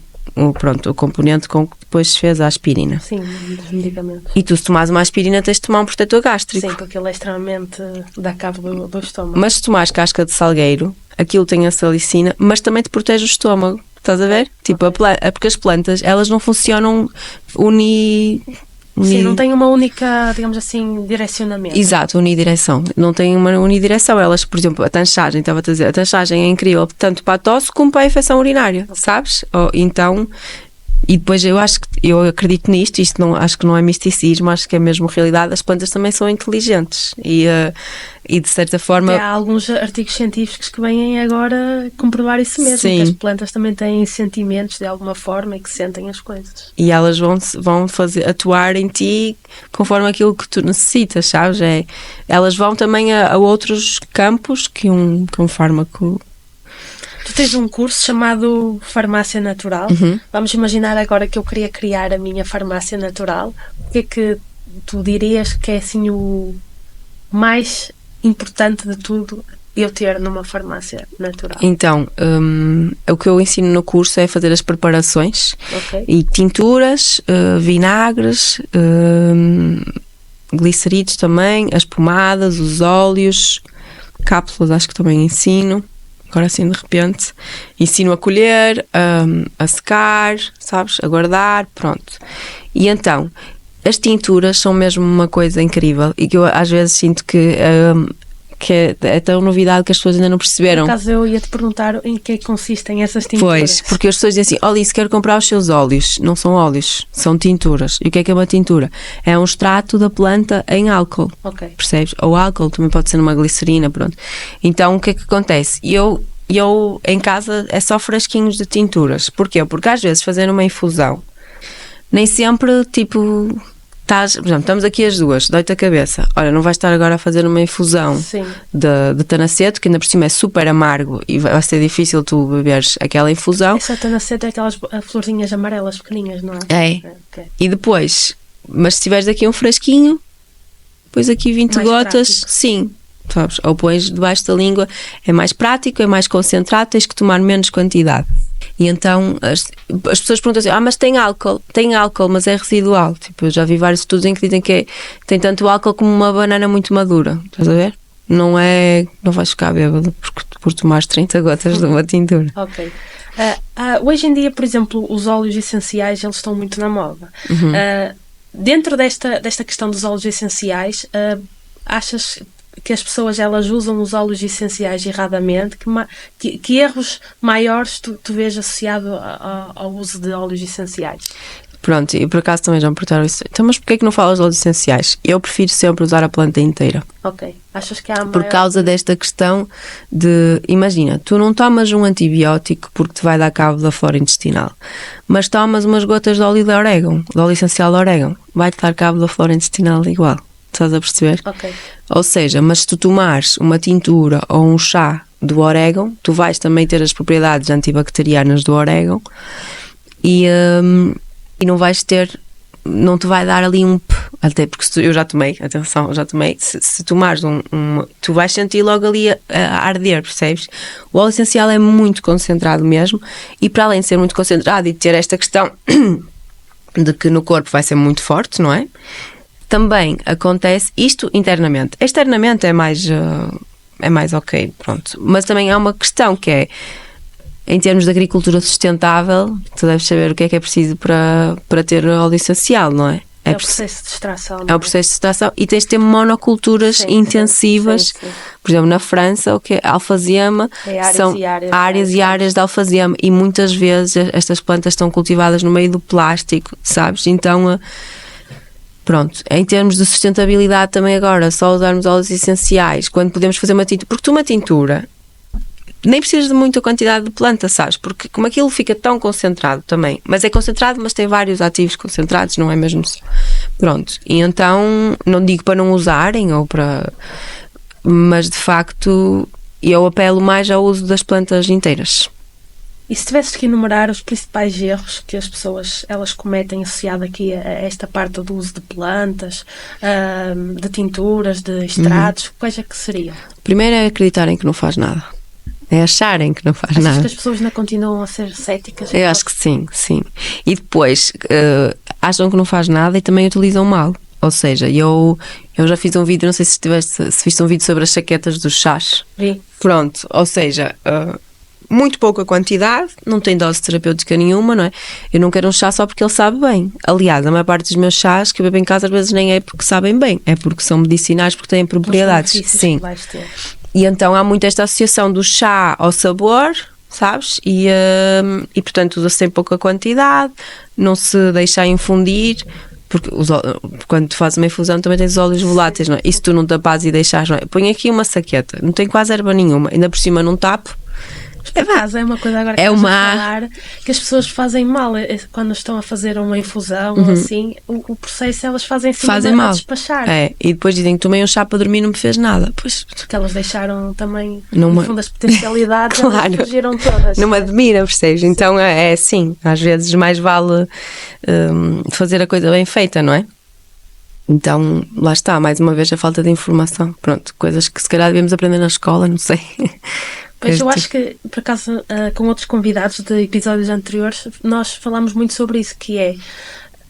componente com que depois se fez a aspirina. Sim, dos medicamentos. E tu, se tomares uma aspirina, tens de tomar um protetor gástrico. Sim, porque ele é extremamente dá cabo do estômago. Mas se tomares casca de salgueiro, aquilo tem a salicina, mas também te protege o estômago. Estás a ver? Tipo, porque as plantas, elas não funcionam Sim, não tem uma única, digamos assim, direcionamento. Exato, unidireção. Não tem uma unidireção. Elas, por exemplo, a tanchagem, estava a dizer, a tanchagem é incrível tanto para a tosse como para a infecção urinária, sabes? Então, e depois eu acredito nisto, acho que não é misticismo, acho que é mesmo realidade. As plantas também são inteligentes e de certa forma... Há alguns artigos científicos que vêm agora comprovar isso mesmo, sim, que as plantas também têm sentimentos de alguma forma e que sentem as coisas. E elas vão atuar em ti conforme aquilo que tu necessitas, sabes? Elas vão também a outros campos que um fármaco... Tu tens um curso chamado Farmácia Natural. Uhum. Vamos imaginar agora que eu queria criar a minha farmácia natural. O que é que tu dirias que é assim o mais importante de tudo eu ter numa farmácia natural? Então, o que eu ensino no curso é fazer as preparações, okay, e tinturas, vinagres, glicerídeos também, as pomadas, os óleos, cápsulas acho que também ensino. Agora assim de repente ensino a colher, a secar, sabes, a guardar, pronto. E então as tinturas são mesmo uma coisa incrível e que eu às vezes sinto que é tão novidade que as pessoas ainda não perceberam. Por acaso eu ia te perguntar em que consistem essas tinturas. Pois, porque as pessoas dizem assim: olha, se quero comprar os seus óleos. Não são óleos, são tinturas. E o que é uma tintura? É um extrato da planta em álcool, okay, percebes? Ou álcool, também pode ser numa glicerina, pronto. Então o que é que acontece? Eu em casa é só frasquinhos de tinturas. Porquê? Porque às vezes fazer uma infusão nem sempre, tipo, por exemplo, estamos aqui as duas, dói-te a cabeça. Olha, não vais estar agora a fazer uma infusão de tanaceto, que ainda por cima é super amargo e vai ser difícil tu beberes aquela infusão. Essa tanaceto é aquelas florzinhas amarelas pequeninhas, não é? É. Okay. E depois, mas se tiveres aqui um frasquinho, pões aqui 20 mais gotas, prático. Sim, sabes? Ou pões debaixo da língua, é mais prático, é mais concentrado, tens que tomar menos quantidade. E então as pessoas perguntam assim: mas tem álcool, mas é residual. Tipo, eu já vi vários estudos em que dizem que tem tanto álcool como uma banana muito madura, estás a ver? Não vais ficar bêbado por tomar 30 gotas de uma tintura. Ok. Hoje em dia, por exemplo, os óleos essenciais, eles estão muito na moda. Uhum. Dentro desta questão dos óleos essenciais, achas que as pessoas elas usam os óleos essenciais erradamente? Que erros maiores tu vês associado ao uso de óleos essenciais? Pronto, e por acaso também já me perguntaram isso. Então, mas porquê que não falas de óleos essenciais? Eu prefiro sempre usar a planta inteira. Ok. Achas que há por causa desta questão de... Imagina, tu não tomas um antibiótico porque te vai dar cabo da flora intestinal, mas tomas umas gotas de óleo de orégano, de óleo essencial de orégano, vai-te dar cabo da flora intestinal igual. estás a perceber? Ok. Ou seja, mas se tu tomares uma tintura ou um chá do orégano, tu vais também ter as propriedades antibacterianas do orégano e não vais ter, não te vai dar ali até porque eu já tomei, atenção, já tomei, se tomares tu vais sentir logo ali a arder, percebes? O óleo essencial é muito concentrado mesmo, e para além de ser muito concentrado e de ter esta questão de que no corpo vai ser muito forte, não é? Também acontece isto internamente. Externamente é mais ok, pronto. Mas também há uma questão que é, em termos de agricultura sustentável, tu deves saber o que é preciso para ter óleo essencial, não é? É o processo de extração. É o processo de extração, e tens de ter monoculturas intensivas. Sim. Por exemplo, na França, o que é alfazema, são áreas e áreas de alfazema, e muitas vezes estas plantas estão cultivadas no meio do plástico, sabes? Então, pronto, em termos de sustentabilidade também agora, só usarmos óleos essenciais, quando podemos fazer uma tintura, porque tu uma tintura nem precisas de muita quantidade de planta, sabes? Porque como aquilo fica tão concentrado também, mas é concentrado, mas tem vários ativos concentrados, não é mesmo? Pronto, e então, não digo para não usarem, mas de facto eu apelo mais ao uso das plantas inteiras. E se tivesses que enumerar os principais erros que as pessoas elas cometem associado aqui a esta parte do uso de plantas, de tinturas, de extratos, quais é que seriam? Primeiro é acreditarem que não faz nada. É acharem que não faz nada. Achas que as pessoas ainda continuam a ser céticas? Eu acho que sim. E depois acham que não faz nada e também utilizam mal. Ou seja, eu já fiz um vídeo, não sei se viste um vídeo sobre as chaquetas dos chás. Vi. Pronto, ou seja, muito pouca quantidade, não tem dose terapêutica nenhuma, não é? Eu não quero um chá só porque ele sabe bem. Aliás, a maior parte dos meus chás que eu bebo em casa às vezes nem é porque sabem bem, é porque são medicinais, porque têm propriedades. Sim. E então há muito esta associação do chá ao sabor, sabes? E portanto usa-se em pouca quantidade, não se deixa infundir, porque quando tu fazes uma infusão também tens os óleos voláteis, não é? E se tu não tapas e deixares, não é? Põe aqui uma saqueta, não tem quase erva nenhuma, ainda por cima não tapo. Por acaso, é uma coisa agora que estás a falar que as pessoas fazem mal quando estão a fazer uma infusão ou assim, o processo elas fazem mal. Despachar. E depois dizem que tomei um chá para dormir e não me fez nada. Pois. Porque elas deixaram também, no fundo, as potencialidades, claro. Elas fugiram todas. Não me admira, percebes? Sim. Então é assim, às vezes mais vale fazer a coisa bem feita, não é? Então, lá está, mais uma vez a falta de informação. Pronto, coisas que se calhar devemos aprender na escola, não sei. Pois eu acho que, por acaso, com outros convidados de episódios anteriores, nós falámos muito sobre isso, que é,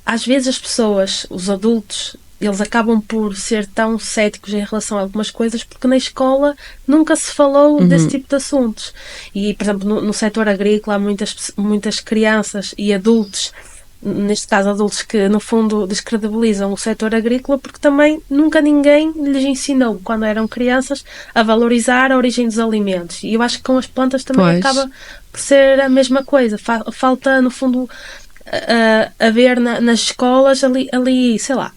às vezes as pessoas, os adultos, eles acabam por ser tão céticos em relação a algumas coisas porque na escola nunca se falou desse tipo de assuntos. E, por exemplo, no setor agrícola há muitas crianças e adultos, neste caso adultos, que no fundo descredibilizam o setor agrícola porque também nunca ninguém lhes ensinou, quando eram crianças, a valorizar a origem dos alimentos. E eu acho que com as plantas também acaba por ser a mesma coisa. Falta, no fundo, haver nas escolas ali, sei lá,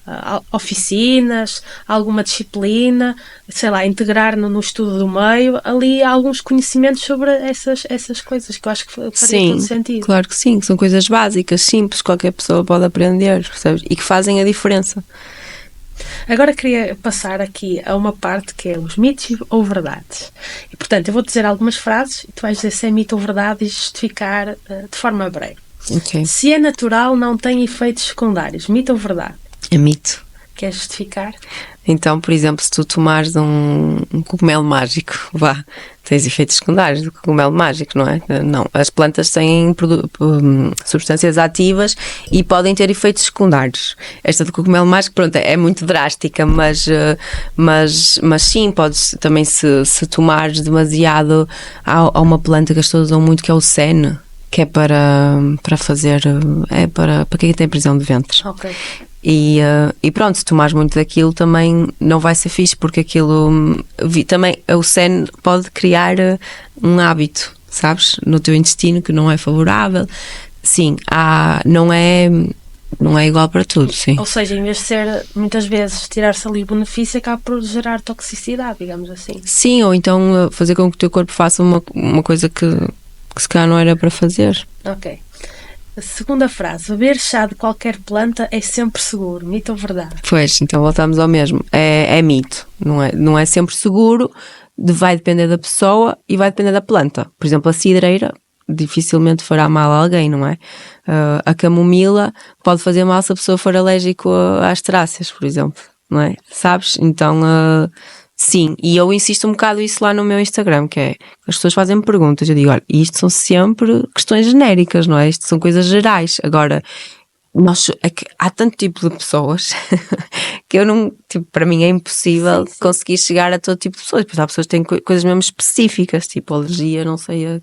oficinas, alguma disciplina, sei lá, integrar no estudo do meio, ali alguns conhecimentos sobre essas coisas, que eu acho que faria todo sentido. Claro que sim, que são coisas básicas, simples, qualquer pessoa pode aprender, percebes? E que fazem a diferença. Agora queria passar aqui a uma parte que é os mitos ou verdades. E, portanto, eu vou dizer algumas frases e tu vais dizer se é mito ou verdade e justificar de forma breve. Okay. Se é natural, não tem efeitos secundários. Mito ou verdade? É mito. Queres justificar? Então, por exemplo, se tu tomares um cogumelo mágico, tens efeitos secundários do cogumelo mágico, não é? Não, as plantas têm substâncias ativas e podem ter efeitos secundários. Esta do cogumelo mágico, pronto, é muito drástica, mas sim, podes também, se tomares demasiado, há uma planta que as pessoas usam muito, que é o sene, que é para fazer, para quem tem prisão de ventre. Ok. E pronto, se tomares muito daquilo também não vai ser fixe, porque aquilo também, o sene pode criar um hábito, sabes, no teu intestino que não é favorável. Sim, não é igual para tudo, sim. Ou seja, em vez de ser, muitas vezes, tirar-se ali o benefício, acaba por gerar toxicidade, digamos assim. Sim, ou então fazer com que o teu corpo faça uma coisa que se calhar não era para fazer. Ok. A segunda frase: beber chá de qualquer planta é sempre seguro. Mito ou verdade? Pois, então voltamos ao mesmo. É mito, não é sempre seguro, vai depender da pessoa e vai depender da planta. Por exemplo, a cidreira dificilmente fará mal a alguém, não é? A camomila pode fazer mal se a pessoa for alérgico às tráceas, por exemplo, não é? Sabes? Então, sim, e eu insisto um bocado isso lá no meu Instagram, que é, as pessoas fazem-me perguntas, eu digo, olha, isto são sempre questões genéricas, não é? Isto são coisas gerais. Agora, é que há tanto tipo de pessoas que eu não, tipo, para mim é impossível Sim. conseguir chegar a todo tipo de pessoas. Depois há pessoas que têm coisas mesmo específicas, tipo alergia, não sei,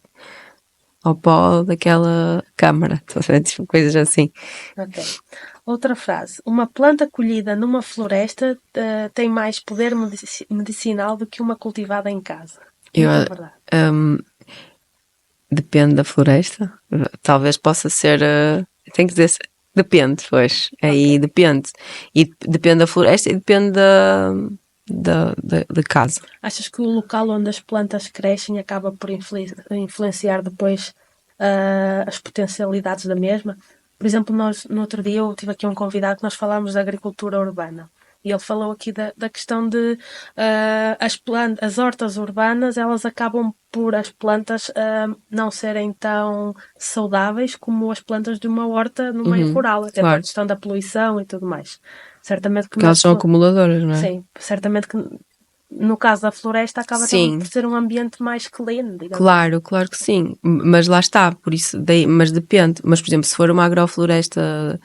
ao pó daquela câmara, tipo, coisas assim. Ok. Outra frase: uma planta colhida numa floresta tem mais poder medicinal do que uma cultivada em casa. Eu, Mito ou verdade? Depende da floresta, talvez possa ser, tem que dizer, depende, pois, aí depende. E depende da floresta e depende da casa. Achas que o local onde as plantas crescem acaba por influenciar depois as potencialidades da mesma? Por exemplo, nós no outro dia eu tive aqui um convidado que nós falámos da agricultura urbana. E ele falou aqui da questão de as hortas urbanas, elas acabam por as plantas não serem tão saudáveis como as plantas de uma horta no meio rural, até claro. pela questão da poluição e tudo mais. Certamente que Porque elas são acumuladoras, não é? Sim, certamente que no caso da floresta acaba também por ser um ambiente mais clean, digamos. Claro que sim, mas lá está, por isso, mas depende. Mas, por exemplo, se for uma agrofloresta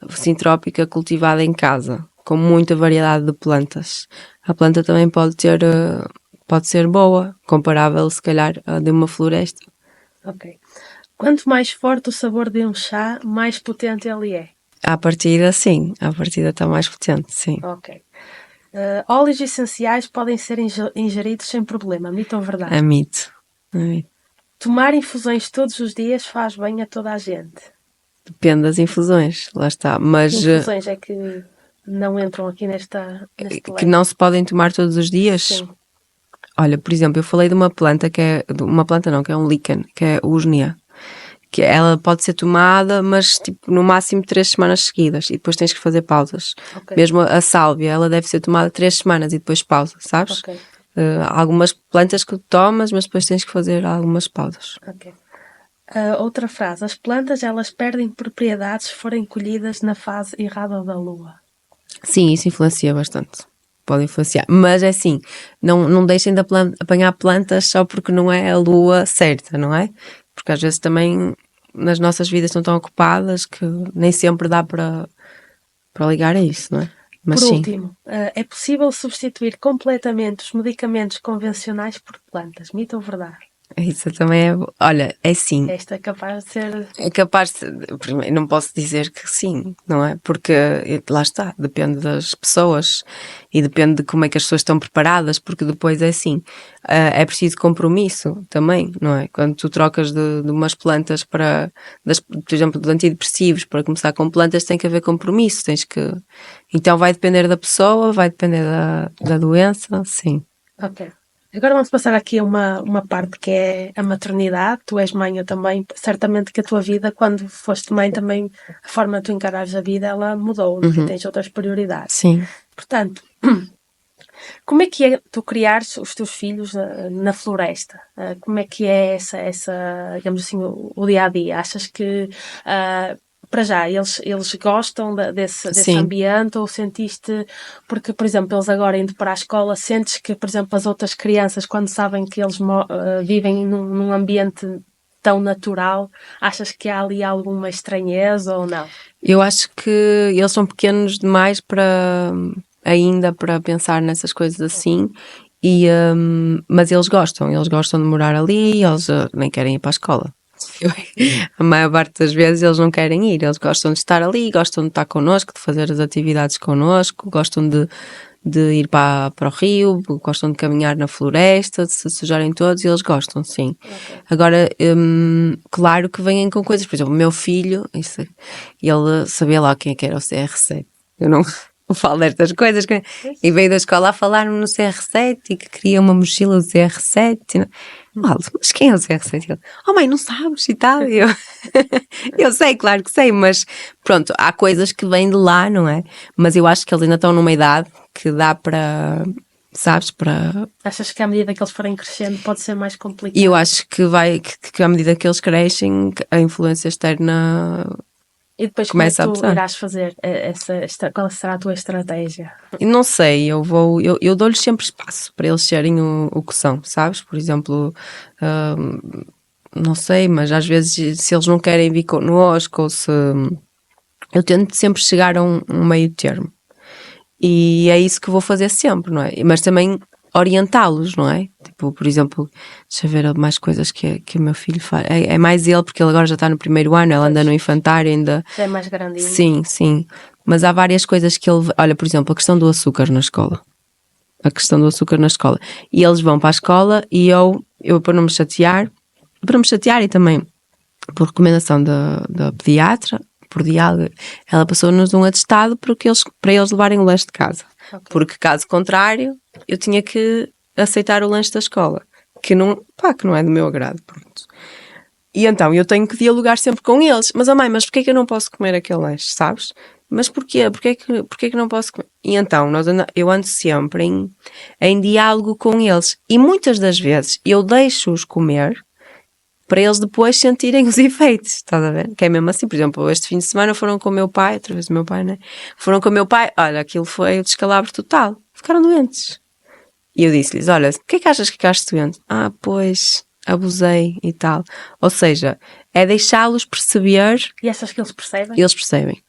sintrópica cultivada em casa, com muita variedade de plantas, a planta também pode ser boa, comparável se calhar a de uma floresta. Ok. Quanto mais forte o sabor de um chá, mais potente ele é. À partida, sim, à partida está mais potente, sim. Ok. Óleos essenciais podem ser ingeridos sem problema, mito ou verdade? É mito. Tomar infusões todos os dias faz bem a toda a gente. Depende das infusões, lá está. Mas Infusões é que não entram aqui neste que leque. não se podem tomar todos os dias? Sim. Olha, por exemplo, eu falei de uma planta que é, uma planta não, que é um líquen, que é o usnea. Que ela pode ser tomada, mas tipo, no máximo 3 semanas seguidas e depois tens que fazer pausas. Ok. Mesmo a sálvia, ela deve ser tomada 3 semanas e depois pausa, sabes? Ok. Algumas plantas que tomas, mas depois tens que fazer algumas pausas. Ok. Outra frase: as plantas elas perdem propriedades se forem colhidas na fase errada da lua. Sim, isso influencia bastante. Pode influenciar. Mas é assim, não deixem de apanhar plantas só porque não é a lua certa, não é? Porque às vezes também nas nossas vidas estão tão ocupadas que nem sempre dá para ligar a isso, não é? Mas Por sim. último, é possível substituir completamente os medicamentos convencionais por plantas, mito ou verdade? Isso também é. Olha, é sim. Esta é capaz de ser. É capaz de. Primeiro, não posso dizer que sim, não é? Porque lá está, depende das pessoas e depende de como é que as pessoas estão preparadas, porque depois é assim. É preciso compromisso também, não é? Quando tu trocas de umas plantas para. Por exemplo, de antidepressivos, para começar com plantas, tem que haver compromisso. Tens que. Então vai depender da pessoa, vai depender da doença, sim. Ok. Agora vamos passar aqui a uma parte que é a maternidade. Tu és mãe, eu também. Certamente que a tua vida, quando foste mãe, também a forma de tu encarares a vida, ela mudou, porque tens outras prioridades. Sim. Portanto, como é que é tu criares os teus filhos na floresta? Como é que é essa digamos assim, o dia a dia? Achas que para já eles gostam desse Sim. ambiente ou sentiste, porque por exemplo eles agora indo para a escola, sentes que por exemplo as outras crianças quando sabem que eles vivem num ambiente tão natural, achas que há ali alguma estranheza ou não? Eu acho que eles são pequenos demais ainda para pensar nessas coisas assim, mas eles gostam de morar ali, eles nem querem ir para a escola. A maior parte das vezes eles não querem ir, eles gostam de estar ali, gostam de estar connosco, de fazer as atividades connosco, gostam de ir para o rio, gostam de caminhar na floresta, de se sujarem todos, e eles gostam, sim. Okay. Agora, claro que vêm com coisas, por exemplo, o meu filho, ele sabia lá quem é que era o CR7. Eu não, falo destas coisas. E veio da escola a falar-me no CR7 e que queria uma mochila do CR7. Mas quem é o CR7? Ele, oh mãe, não sabes e tal. E eu sei, claro que sei, mas pronto, há coisas que vêm de lá, não é? Mas eu acho que eles ainda estão numa idade que dá para, sabes, para... Achas que à medida que eles forem crescendo pode ser mais complicado? E eu acho que à medida que eles crescem, a influência externa... E depois começa como é a que tu pesar. irás fazer qual será a tua estratégia? Não sei, eu dou-lhes sempre espaço para eles serem o que são, sabes? Por exemplo, não sei, mas às vezes se eles não querem vir connosco ou se... Eu tento sempre chegar a um meio termo. E é isso que vou fazer sempre, não é? Mas também orientá-los, não é? Tipo, por exemplo, deixa eu ver mais coisas que o meu filho faz. É mais ele, porque ele agora já está no primeiro ano, ele anda no infantário ainda. Já é mais grandinho. Sim, sim. Mas há várias coisas que ele... Olha, por exemplo, a questão do açúcar na escola. A questão do açúcar na escola. E eles vão para a escola e eu para não me chatear e também por recomendação da pediatra, por diálogo, ela passou-nos um atestado para eles levarem o lanche de casa. Okay. Porque, caso contrário, eu tinha que aceitar o lanche da escola, que não é do meu agrado, pronto. E então, eu tenho que dialogar sempre com eles. Mas, mãe, porquê que eu não posso comer aquele lanche, sabes? Mas porquê? Porquê que não posso comer? E então, eu ando sempre em diálogo com eles. E muitas das vezes eu deixo-os comer para eles depois sentirem os efeitos, estás a ver? Que é mesmo assim, por exemplo, este fim de semana foram com o meu pai, outra vez o meu pai, né? Foram com o meu pai, olha, aquilo foi o descalabro total. Ficaram doentes. E eu disse-lhes, olha, o que é que achas que ficaste doente? Pois, abusei e tal. Ou seja, é deixá-los perceber... E achas que eles percebem? Eles percebem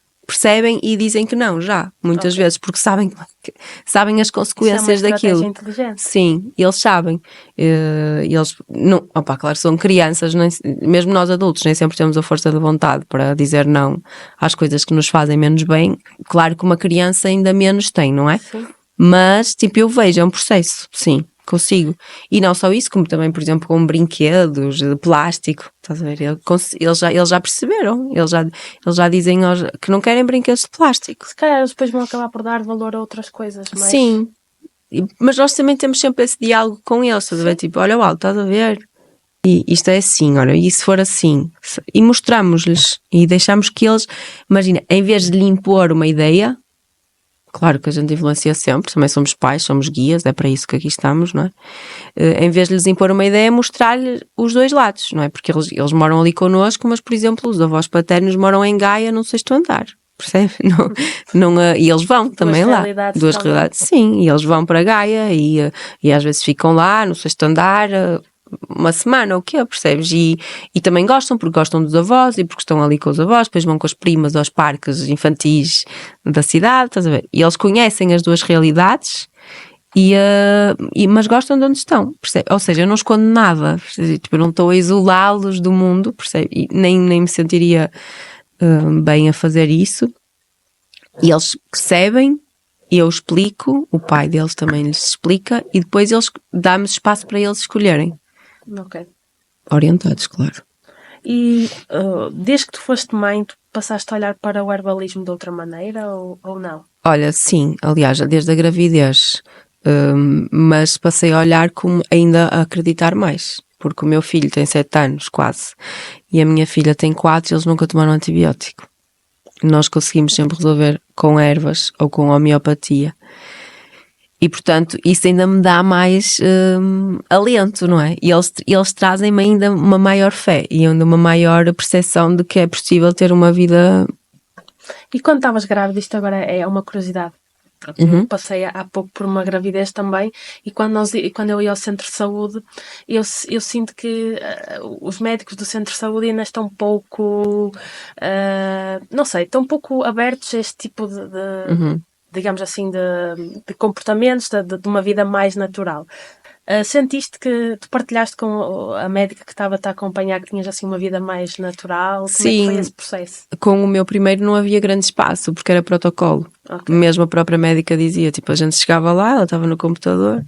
e dizem que não, já, muitas vezes, porque sabem as consequências daquilo. Inteligente. Sim, eles sabem. Eles, não, claro, são crianças, mesmo nós adultos, nem sempre temos a força de vontade para dizer não às coisas que nos fazem menos bem. Claro que uma criança ainda menos tem, não é? Sim. Mas, tipo, eu vejo, é um processo, sim. Consigo. E não só isso, como também, por exemplo, com brinquedos de plástico. Estás a ver? Eles já perceberam. Eles já dizem que não querem brinquedos de plástico. Se calhar eles depois vão acabar por dar valor a outras coisas. Mas... Sim. Mas nós também temos sempre esse diálogo com eles. Estás a ver? Tipo, olha, estás a ver? E isto é assim, olha, e se for assim? E mostramos-lhes. E deixamos que eles... Imagina, em vez de lhe impor uma ideia... Claro que a gente influencia sempre, também somos pais, somos guias, é para isso que aqui estamos, não é? Em vez de lhes impor uma ideia, mostrar-lhes os dois lados, não é? Porque eles moram ali connosco, mas, por exemplo, os avós paternos moram em Gaia, no 6º andar, percebe? E eles vão também lá. Duas realidades, sim, e eles vão para Gaia e às vezes ficam lá, no 6º andar... uma semana, o que é, percebes? E também gostam, porque gostam dos avós e porque estão ali com os avós, depois vão com as primas aos parques infantis da cidade, estás a ver? E eles conhecem as duas realidades, mas gostam de onde estão, percebe? Ou seja, eu não escondo nada, tipo, eu não estou a isolá-los do mundo, percebe? E nem me sentiria bem a fazer isso. E eles percebem, eu explico, o pai deles também lhes explica, e depois damos espaço para eles escolherem. Ok. Orientados, claro. E desde que tu foste mãe, tu passaste a olhar para o herbalismo de outra maneira ou não? Olha, sim, aliás, desde a gravidez, mas passei a olhar como ainda a acreditar mais, porque o meu filho tem 7 anos quase, e a minha filha tem 4 e eles nunca tomaram antibiótico. Nós conseguimos sempre resolver com ervas ou com homeopatia. E, portanto, isso ainda me dá mais alento, não é? E eles trazem-me ainda uma maior fé e ainda uma maior percepção de que é possível ter uma vida... E quando estavas grávida, isto agora é uma curiosidade. Eu passei há pouco por uma gravidez também e quando eu ia ao centro de saúde, eu sinto que os médicos do centro de saúde ainda estão um pouco... não sei, estão um pouco abertos a este tipo de digamos assim, de comportamentos, de uma vida mais natural. Sentiste que tu partilhaste com a médica que estava-te a acompanhar que tinhas assim uma vida mais natural? Sim, como é que foi esse processo? Com o meu primeiro não havia grande espaço, porque era protocolo. Okay. Mesmo a própria médica dizia, tipo, a gente chegava lá, ela estava no computador,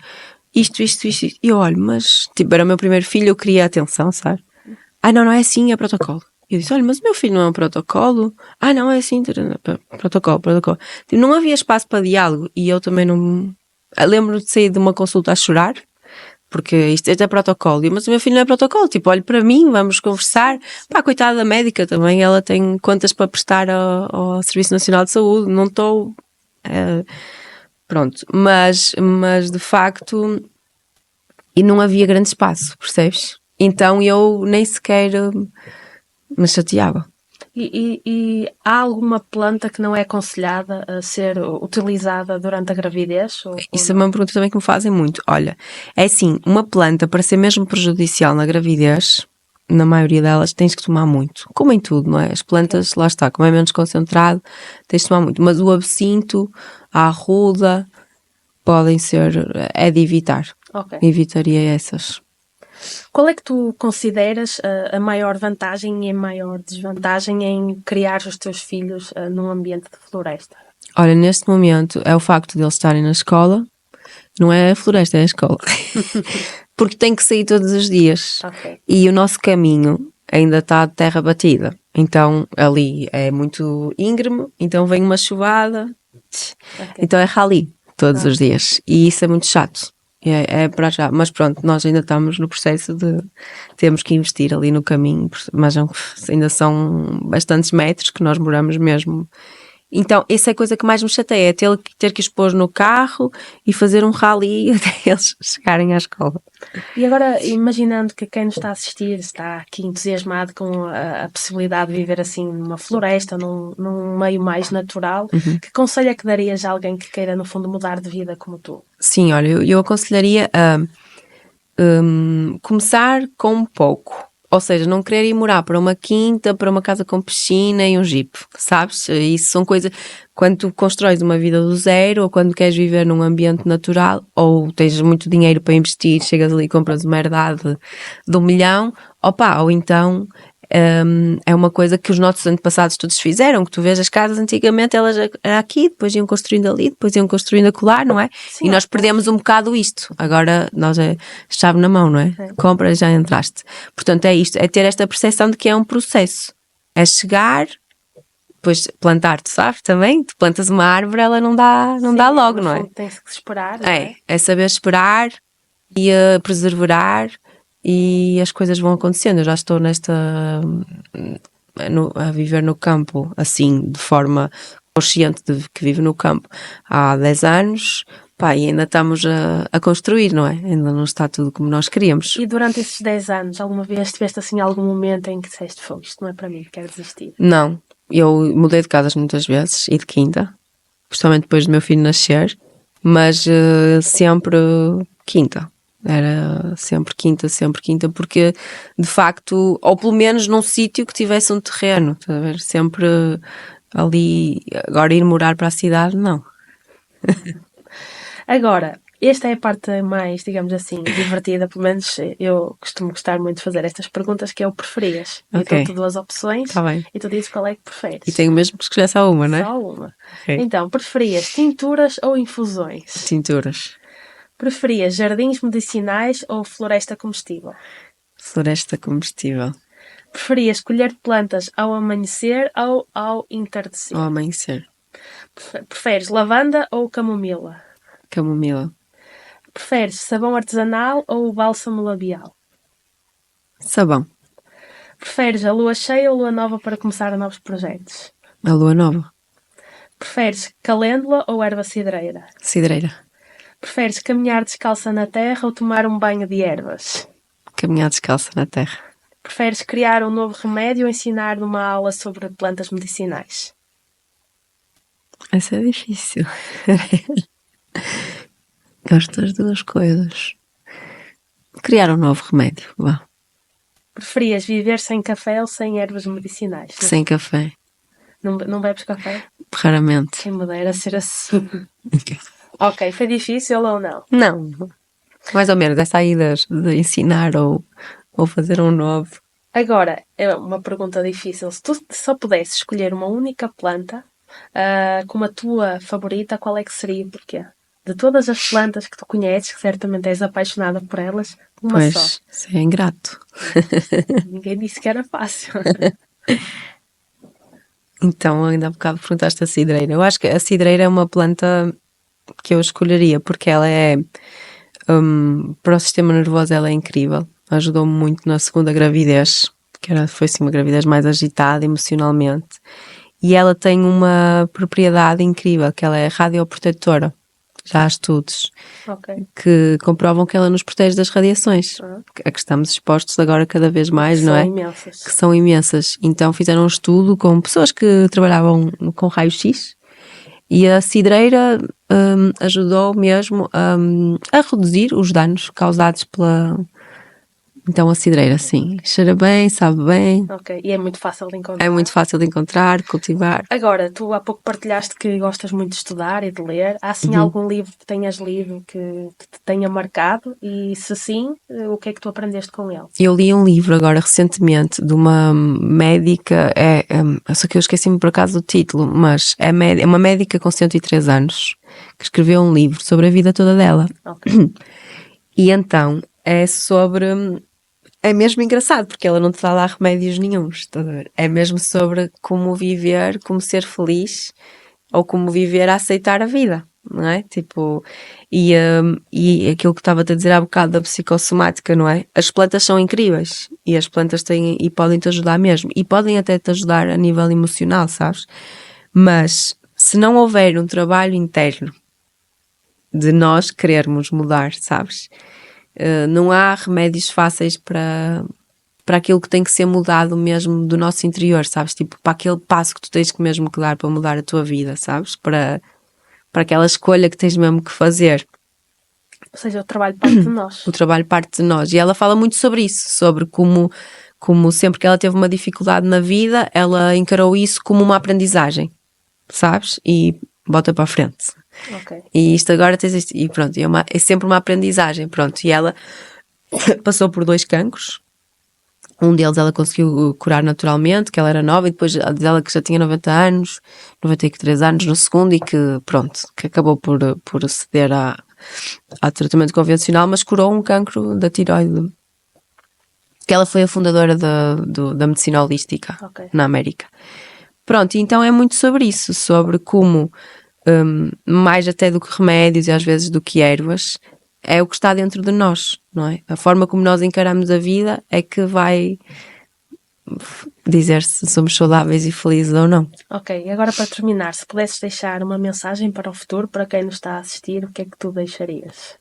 isto. E eu olho, mas, tipo, era o meu primeiro filho, eu queria atenção, sabe? Não é assim, é protocolo. E eu disse, olha, mas o meu filho não é um protocolo? Ah, não, é assim, protocolo. Tipo, não havia espaço para diálogo e eu também não... Lembro-me de sair de uma consulta a chorar, porque isto é protocolo. Mas o meu filho não é protocolo. Tipo, olhe para mim, vamos conversar. Pá, coitada da médica também, ela tem contas para prestar ao Serviço Nacional de Saúde. Não estou... pronto. Mas de facto... E não havia grande espaço, percebes? Então eu nem sequer me chateava. E há alguma planta que não é aconselhada a ser utilizada durante a gravidez? Isso é uma pergunta também que me fazem muito. Olha, é assim, uma planta para ser mesmo prejudicial na gravidez, na maioria delas tens que tomar muito. Como em tudo, não é? As plantas, lá está, como é menos concentrado, tens de tomar muito. Mas o absinto, a arruda, podem ser, é de evitar. Ok. Evitaria essas. Qual é que tu consideras a maior vantagem e a maior desvantagem em criar os teus filhos num ambiente de floresta? Olha, neste momento é o facto de eles estarem na escola, não é a floresta, é a escola. Porque tem que sair todos os dias. Ok. E o nosso caminho ainda está de terra batida. Então ali é muito íngreme, então vem uma chuvada. Ok. Então é rali todos os dias. E isso é muito chato. É para já. Mas pronto, nós ainda estamos no processo de temos que investir ali no caminho, mas ainda são bastantes metros que nós moramos mesmo. Então, essa é a coisa que mais me chateia, é ter que os pôr no carro e fazer um rally até eles chegarem à escola. E agora, imaginando que quem nos está a assistir está aqui entusiasmado com a possibilidade de viver assim numa floresta, num meio mais natural, que conselho é que darias a alguém que queira, no fundo, mudar de vida como tu? Sim, olha, eu aconselharia a começar com pouco. Ou seja, não querer ir morar para uma quinta, para uma casa com piscina e um jeep, sabes? Isso são coisas... Quando tu constróis uma vida do zero, ou quando queres viver num ambiente natural, ou tens muito dinheiro para investir, chegas ali e compras uma herdade de 1 milhão, ou então... é uma coisa que os nossos antepassados todos fizeram, que tu vês as casas antigamente, elas eram aqui, depois iam construindo ali, depois iam construindo acolá, não é? Sim, e nós perdemos um bocado isto. Agora nós é chave na mão, não é? Compra, já entraste. Portanto é isto, é ter esta percepção de que é um processo. É chegar, depois plantar-te, sabes? Também, tu plantas uma árvore, ela não dá logo, não é? Tem-se que esperar, não é? É saber esperar e perseverar e as coisas vão acontecendo. Eu já estou a viver no campo, assim, de forma consciente de que vivo no campo há 10 anos, pá, e ainda estamos a construir, não é? Ainda não está tudo como nós queríamos. E durante esses 10 anos, alguma vez tiveste assim algum momento em que disseste, "Fogo, isto não é para mim, quero desistir"? Não, eu mudei de casas muitas vezes e de quinta, principalmente depois do meu filho nascer, mas sempre quinta. Era sempre quinta, porque de facto, ou pelo menos num sítio que tivesse um terreno, estás a ver? Sempre ali, agora ir morar para a cidade, não. Agora, esta é a parte mais, digamos assim, divertida, pelo menos eu costumo gostar muito de fazer estas perguntas, que é o preferias. Eu Ok. dou-te 2 opções Tá bem. e tu dizes qual é que preferes. E tenho mesmo que escolher só uma, não é? Só uma. Ok. Então, preferias tinturas ou infusões? Tinturas. Preferias jardins medicinais ou floresta comestível? Floresta comestível. Preferias colher plantas ao amanhecer ou ao entardecer? Ao amanhecer. Preferes lavanda ou camomila? Camomila. Preferes sabão artesanal ou bálsamo labial? Sabão. Preferes a lua cheia ou lua nova para começar novos projetos? A lua nova. Preferes calêndula ou erva cidreira? Cidreira. Preferes caminhar descalça na terra ou tomar um banho de ervas? Caminhar descalça na terra. Preferes criar um novo remédio ou ensinar numa aula sobre plantas medicinais? Essa é difícil. Gosto das duas coisas. Criar um novo remédio, vá. Preferias viver sem café ou sem ervas medicinais? Sem café. Não bebes café? Raramente. Quem me dera ser assim. Ok, foi difícil ou não? Não. Mais ou menos, é saídas de ensinar ou fazer um novo. Agora, é uma pergunta difícil. Se tu só pudesses escolher uma única planta como a tua favorita, qual é que seria e porquê? De todas as plantas que tu conheces, que certamente és apaixonada por elas, uma só. Pois, isso é ingrato. Ninguém disse que era fácil. Então, ainda há bocado perguntaste a cidreira. Eu acho que a cidreira é uma planta que eu escolheria porque ela é, para o sistema nervoso, ela é incrível. Ajudou-me muito na segunda gravidez, foi assim uma gravidez mais agitada emocionalmente. E ela tem uma propriedade incrível, que ela é radioprotetora. Já há estudos que comprovam que ela nos protege das radiações, a que estamos expostos agora cada vez mais, não é? Imensas. Que são imensas. Então fizeram um estudo com pessoas que trabalhavam com raio-x e a cidreira ajudou mesmo a reduzir os danos causados pela... Então a cidreira, sim, cheira bem, sabe bem. Ok, e é muito fácil de encontrar. É muito fácil de encontrar, cultivar. Agora, tu há pouco partilhaste que gostas muito de estudar e de ler. Há assim algum livro que tenhas lido que te tenha marcado? E se sim, o que é que tu aprendeste com ele? Eu li um livro agora recentemente de uma médica, só que eu esqueci-me por acaso do título, mas é uma médica com 103 anos que escreveu um livro sobre a vida toda dela. Ok. E então é sobre... É mesmo engraçado, porque ela não te dá lá remédios nenhuns, tá a ver? É mesmo sobre como viver, como ser feliz, ou como viver a aceitar a vida, não é? Tipo, e aquilo que estava a dizer há bocado da psicossomática, não é? As plantas são incríveis, e as plantas têm, e podem te ajudar mesmo, e podem até te ajudar a nível emocional, sabes? Mas, se não houver um trabalho interno de nós querermos mudar, sabes? Não há remédios fáceis para aquilo que tem que ser mudado mesmo do nosso interior, sabes? Tipo, para aquele passo que tu tens que mesmo que dar para mudar a tua vida, sabes? Para aquela escolha que tens mesmo que fazer. Ou seja, o trabalho parte de nós. O trabalho parte de nós. E ela fala muito sobre isso, sobre como sempre que ela teve uma dificuldade na vida, ela encarou isso como uma aprendizagem, sabes? E bota para a frente. Okay. E isto agora tens isto. E pronto, é sempre uma aprendizagem. Pronto, e ela passou por 2 cancros. Um deles ela conseguiu curar naturalmente, que ela era nova, e depois dela que já tinha 90 anos, 93 anos no segundo, e que pronto, que acabou por ceder ao tratamento convencional, mas curou um cancro da tiroide. Que ela foi a fundadora da medicina holística na América. Pronto, então é muito sobre isso, sobre como mais até do que remédios e às vezes do que ervas, é o que está dentro de nós, não é? A forma como nós encaramos a vida é que vai dizer se somos saudáveis e felizes ou não. Ok, e agora para terminar, se pudesses deixar uma mensagem para o futuro, para quem nos está a assistir, o que é que tu deixarias?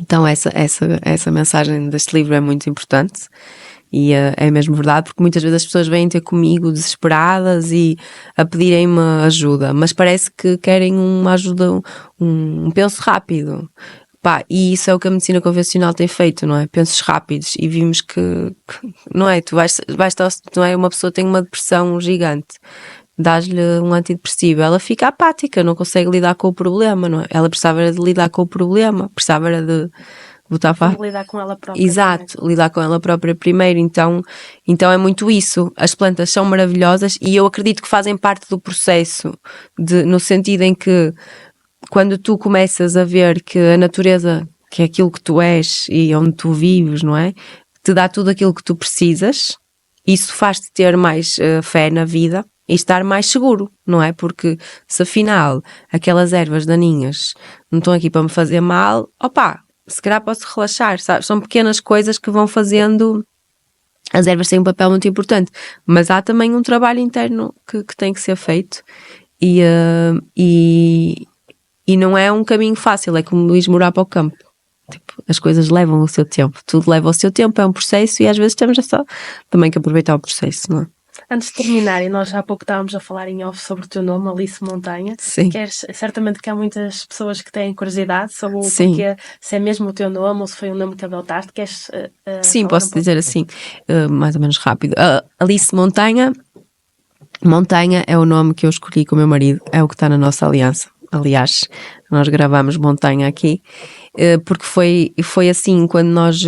Então essa mensagem deste livro é muito importante. E é mesmo verdade, porque muitas vezes as pessoas vêm ter comigo desesperadas e a pedirem-me ajuda, mas parece que querem uma ajuda, um penso rápido. Pá, e isso é o que a medicina convencional tem feito, não é? Pensos rápidos, e vimos que não é? Tu não é? Uma pessoa tem uma depressão gigante, dás-lhe um antidepressivo, ela fica apática, não consegue lidar com o problema, não é? Ela precisava de lidar com o problema, precisava de lidar com ela própria. Exato, primeiro. Lidar com ela própria primeiro. Então é muito isso. As plantas são maravilhosas e eu acredito que fazem parte do processo, no sentido em que quando tu começas a ver que a natureza, que é aquilo que tu és e onde tu vives, não é? Te dá tudo aquilo que tu precisas, isso faz-te ter mais fé na vida e estar mais seguro, não é? Porque se afinal aquelas ervas daninhas não estão aqui para me fazer mal, se calhar posso relaxar, sabe? São pequenas coisas que vão fazendo. As ervas têm um papel muito importante, mas há também um trabalho interno que tem que ser feito e não é um caminho fácil, é como ir morar para o campo. Tipo, as coisas levam o seu tempo, tudo leva o seu tempo, é um processo e às vezes temos só também que aproveitar o processo, não é? Antes de terminar, e nós há pouco estávamos a falar em off sobre o teu nome, Alice Montanha. Sim. Certamente que há muitas pessoas que têm curiosidade sobre o porquê, se é mesmo o teu nome ou se foi um nome que adotaste. Queres Sim, posso dizer assim, mais ou menos rápido. Alice Montanha é o nome que eu escolhi com o meu marido, é o que está na nossa aliança. Aliás, nós gravamos Montanha aqui, porque foi assim, quando nós,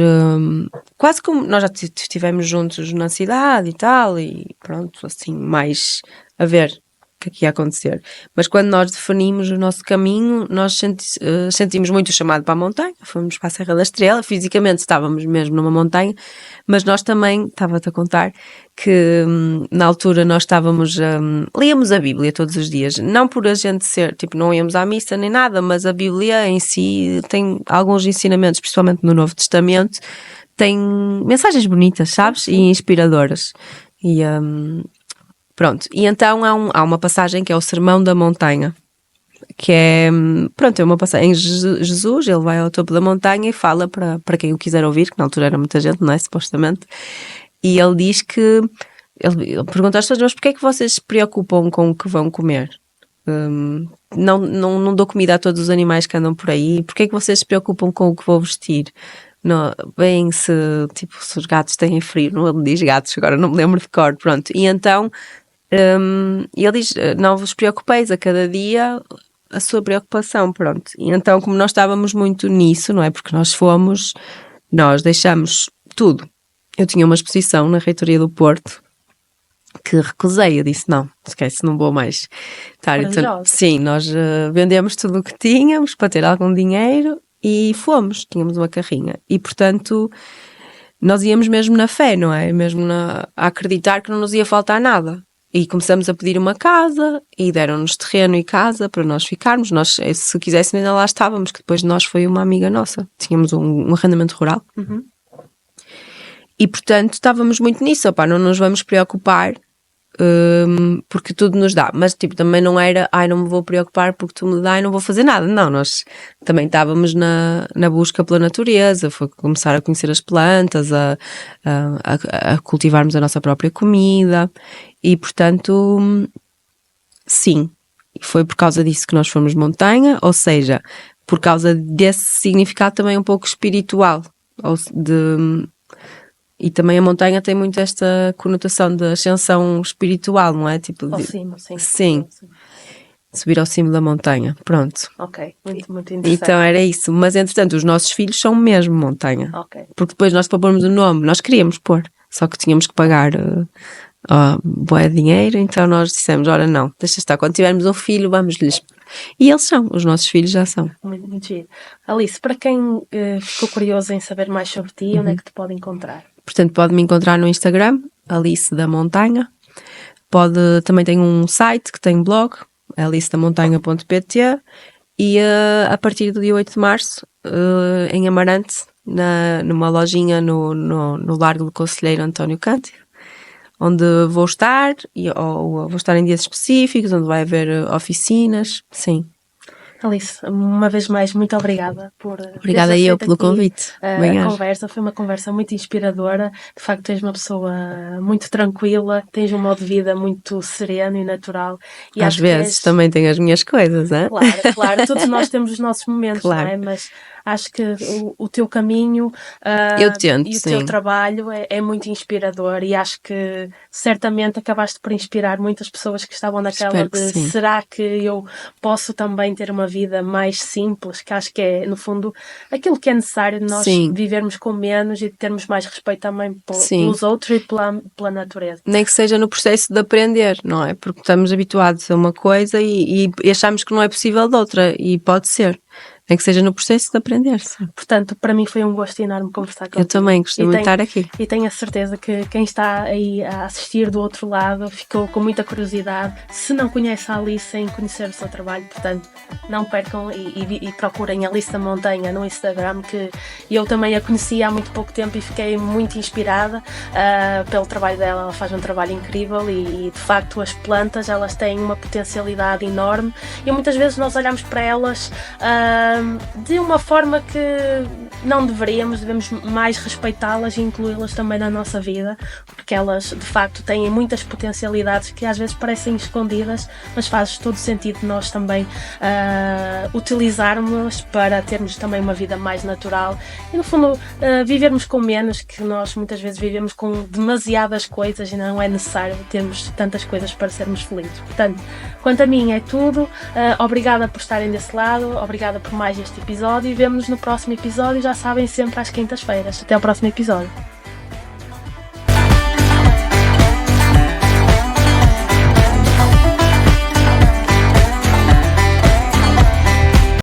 quase como nós já estivemos juntos na cidade e tal, e pronto, assim, mais a ver que aqui ia acontecer. Mas quando nós definimos o nosso caminho, nós sentimos muito o chamado para a montanha, fomos para a Serra da Estrela, fisicamente estávamos mesmo numa montanha, mas nós também, estava-te a contar, que na altura nós líamos a Bíblia todos os dias, não por a gente ser, tipo, não íamos à missa nem nada, mas a Bíblia em si tem alguns ensinamentos, principalmente no Novo Testamento, tem mensagens bonitas, sabes? E inspiradoras. E pronto, e então há uma passagem que é o Sermão da Montanha, que é uma passagem em Jesus, ele vai ao topo da montanha e fala para quem o quiser ouvir, que na altura era muita gente, não é? Supostamente. E ele diz que, ele pergunta às pessoas, mas porquê é que vocês se preocupam com o que vão comer? Não dou comida a todos os animais que andam por aí, porquê é que vocês se preocupam com o que vou vestir? Não, bem, se os gatos têm frio, não, ele diz gatos, agora não me lembro de cor, pronto. E então ele diz, não vos preocupeis, a cada dia a sua preocupação, pronto. E então, como nós estávamos muito nisso, não é? Porque nós deixamos tudo. Eu tinha uma exposição na Reitoria do Porto que recusei, eu disse, não, esquece, não vou mais estar. Então, sim, nós vendemos tudo o que tínhamos para ter algum dinheiro e tínhamos uma carrinha. E, portanto, nós íamos mesmo na fé, não é? Mesmo a acreditar que não nos ia faltar nada. E começamos a pedir uma casa e deram-nos terreno e casa para nós ficarmos. Nós, se quiséssemos, ainda lá estávamos, que depois de nós foi uma amiga nossa. Tínhamos um arrendamento rural. Uhum. E, portanto, estávamos muito nisso. Opá, não nos vamos preocupar porque tudo nos dá. Mas, tipo, também não era, não me vou preocupar porque tu me dá e não vou fazer nada. Não, nós também estávamos na busca pela natureza. Foi começar a conhecer as plantas, a cultivarmos a nossa própria comida. E, portanto, sim, foi por causa disso que nós fomos montanha, ou seja, por causa desse significado também um pouco espiritual. E também a montanha tem muito esta conotação de ascensão espiritual, não é? Tipo, ao cimo, sim. Sim. Subir ao cimo da montanha, pronto. Ok, muito interessante. Então era isso, mas entretanto os nossos filhos são mesmo montanha. Ok. Porque depois nós para pormos o nome, nós queríamos pôr, só que tínhamos que pagar bué dinheiro, então nós dissemos, ora não, deixa estar, quando tivermos um filho vamos-lhes. E eles são, os nossos filhos já são. Muito giro. Alice, para quem ficou curioso em saber mais sobre ti, onde é que te pode encontrar? Portanto, pode-me encontrar no Instagram, Alice da Montanha. Também tem um site que tem blog, alicedamontanha.pt, e a partir do dia 8 de março, em Amarante, numa lojinha no Largo do Conselheiro António Cândido, onde vou estar, ou vou estar em dias específicos, onde vai haver oficinas, sim. Alice, uma vez mais, muito obrigada por Obrigada eu pelo convite. A conversa foi uma conversa muito inspiradora. De facto, tens uma pessoa muito tranquila, tens um modo de vida muito sereno e natural. E às vezes também tenho as minhas coisas, hein? Claro, todos nós temos os nossos momentos, claro. Não é? Mas acho que o teu caminho eu tento, e o teu trabalho é muito inspirador, e acho que certamente acabaste por inspirar muitas pessoas que estavam naquela de será que eu posso também ter uma vida mais simples, que acho que é, no fundo, aquilo que é necessário de nós vivermos com menos e termos mais respeito também pelos outros e pela natureza. Nem que seja no processo de aprender, não é? Porque estamos habituados a uma coisa e achamos que não é possível de outra, e pode ser. Nem que seja no processo de aprender. Sim. Portanto, para mim foi um gosto enorme conversar contigo. Eu também gostei muito de estar aqui. E tenho a certeza que quem está aí a assistir do outro lado ficou com muita curiosidade. Se não conhece a Alice, em conhecer o seu trabalho, portanto, não percam e procurem a Alice da Montanha no Instagram, que eu também a conheci há muito pouco tempo e fiquei muito inspirada pelo trabalho dela. Ela faz um trabalho incrível e de facto as plantas, elas têm uma potencialidade enorme e muitas vezes nós olhamos para elas de uma forma que não devemos mais respeitá-las e incluí-las também na nossa vida, porque elas de facto têm muitas potencialidades que às vezes parecem escondidas, mas faz todo sentido nós também utilizarmos para termos também uma vida mais natural e no fundo vivermos com menos, que nós muitas vezes vivemos com demasiadas coisas e não é necessário termos tantas coisas para sermos felizes. Portanto, quanto a mim é tudo. Obrigada por estarem desse lado, obrigada por mais este episódio e vemo-nos no próximo episódio, já sabem, sempre às quintas-feiras. Até ao próximo episódio.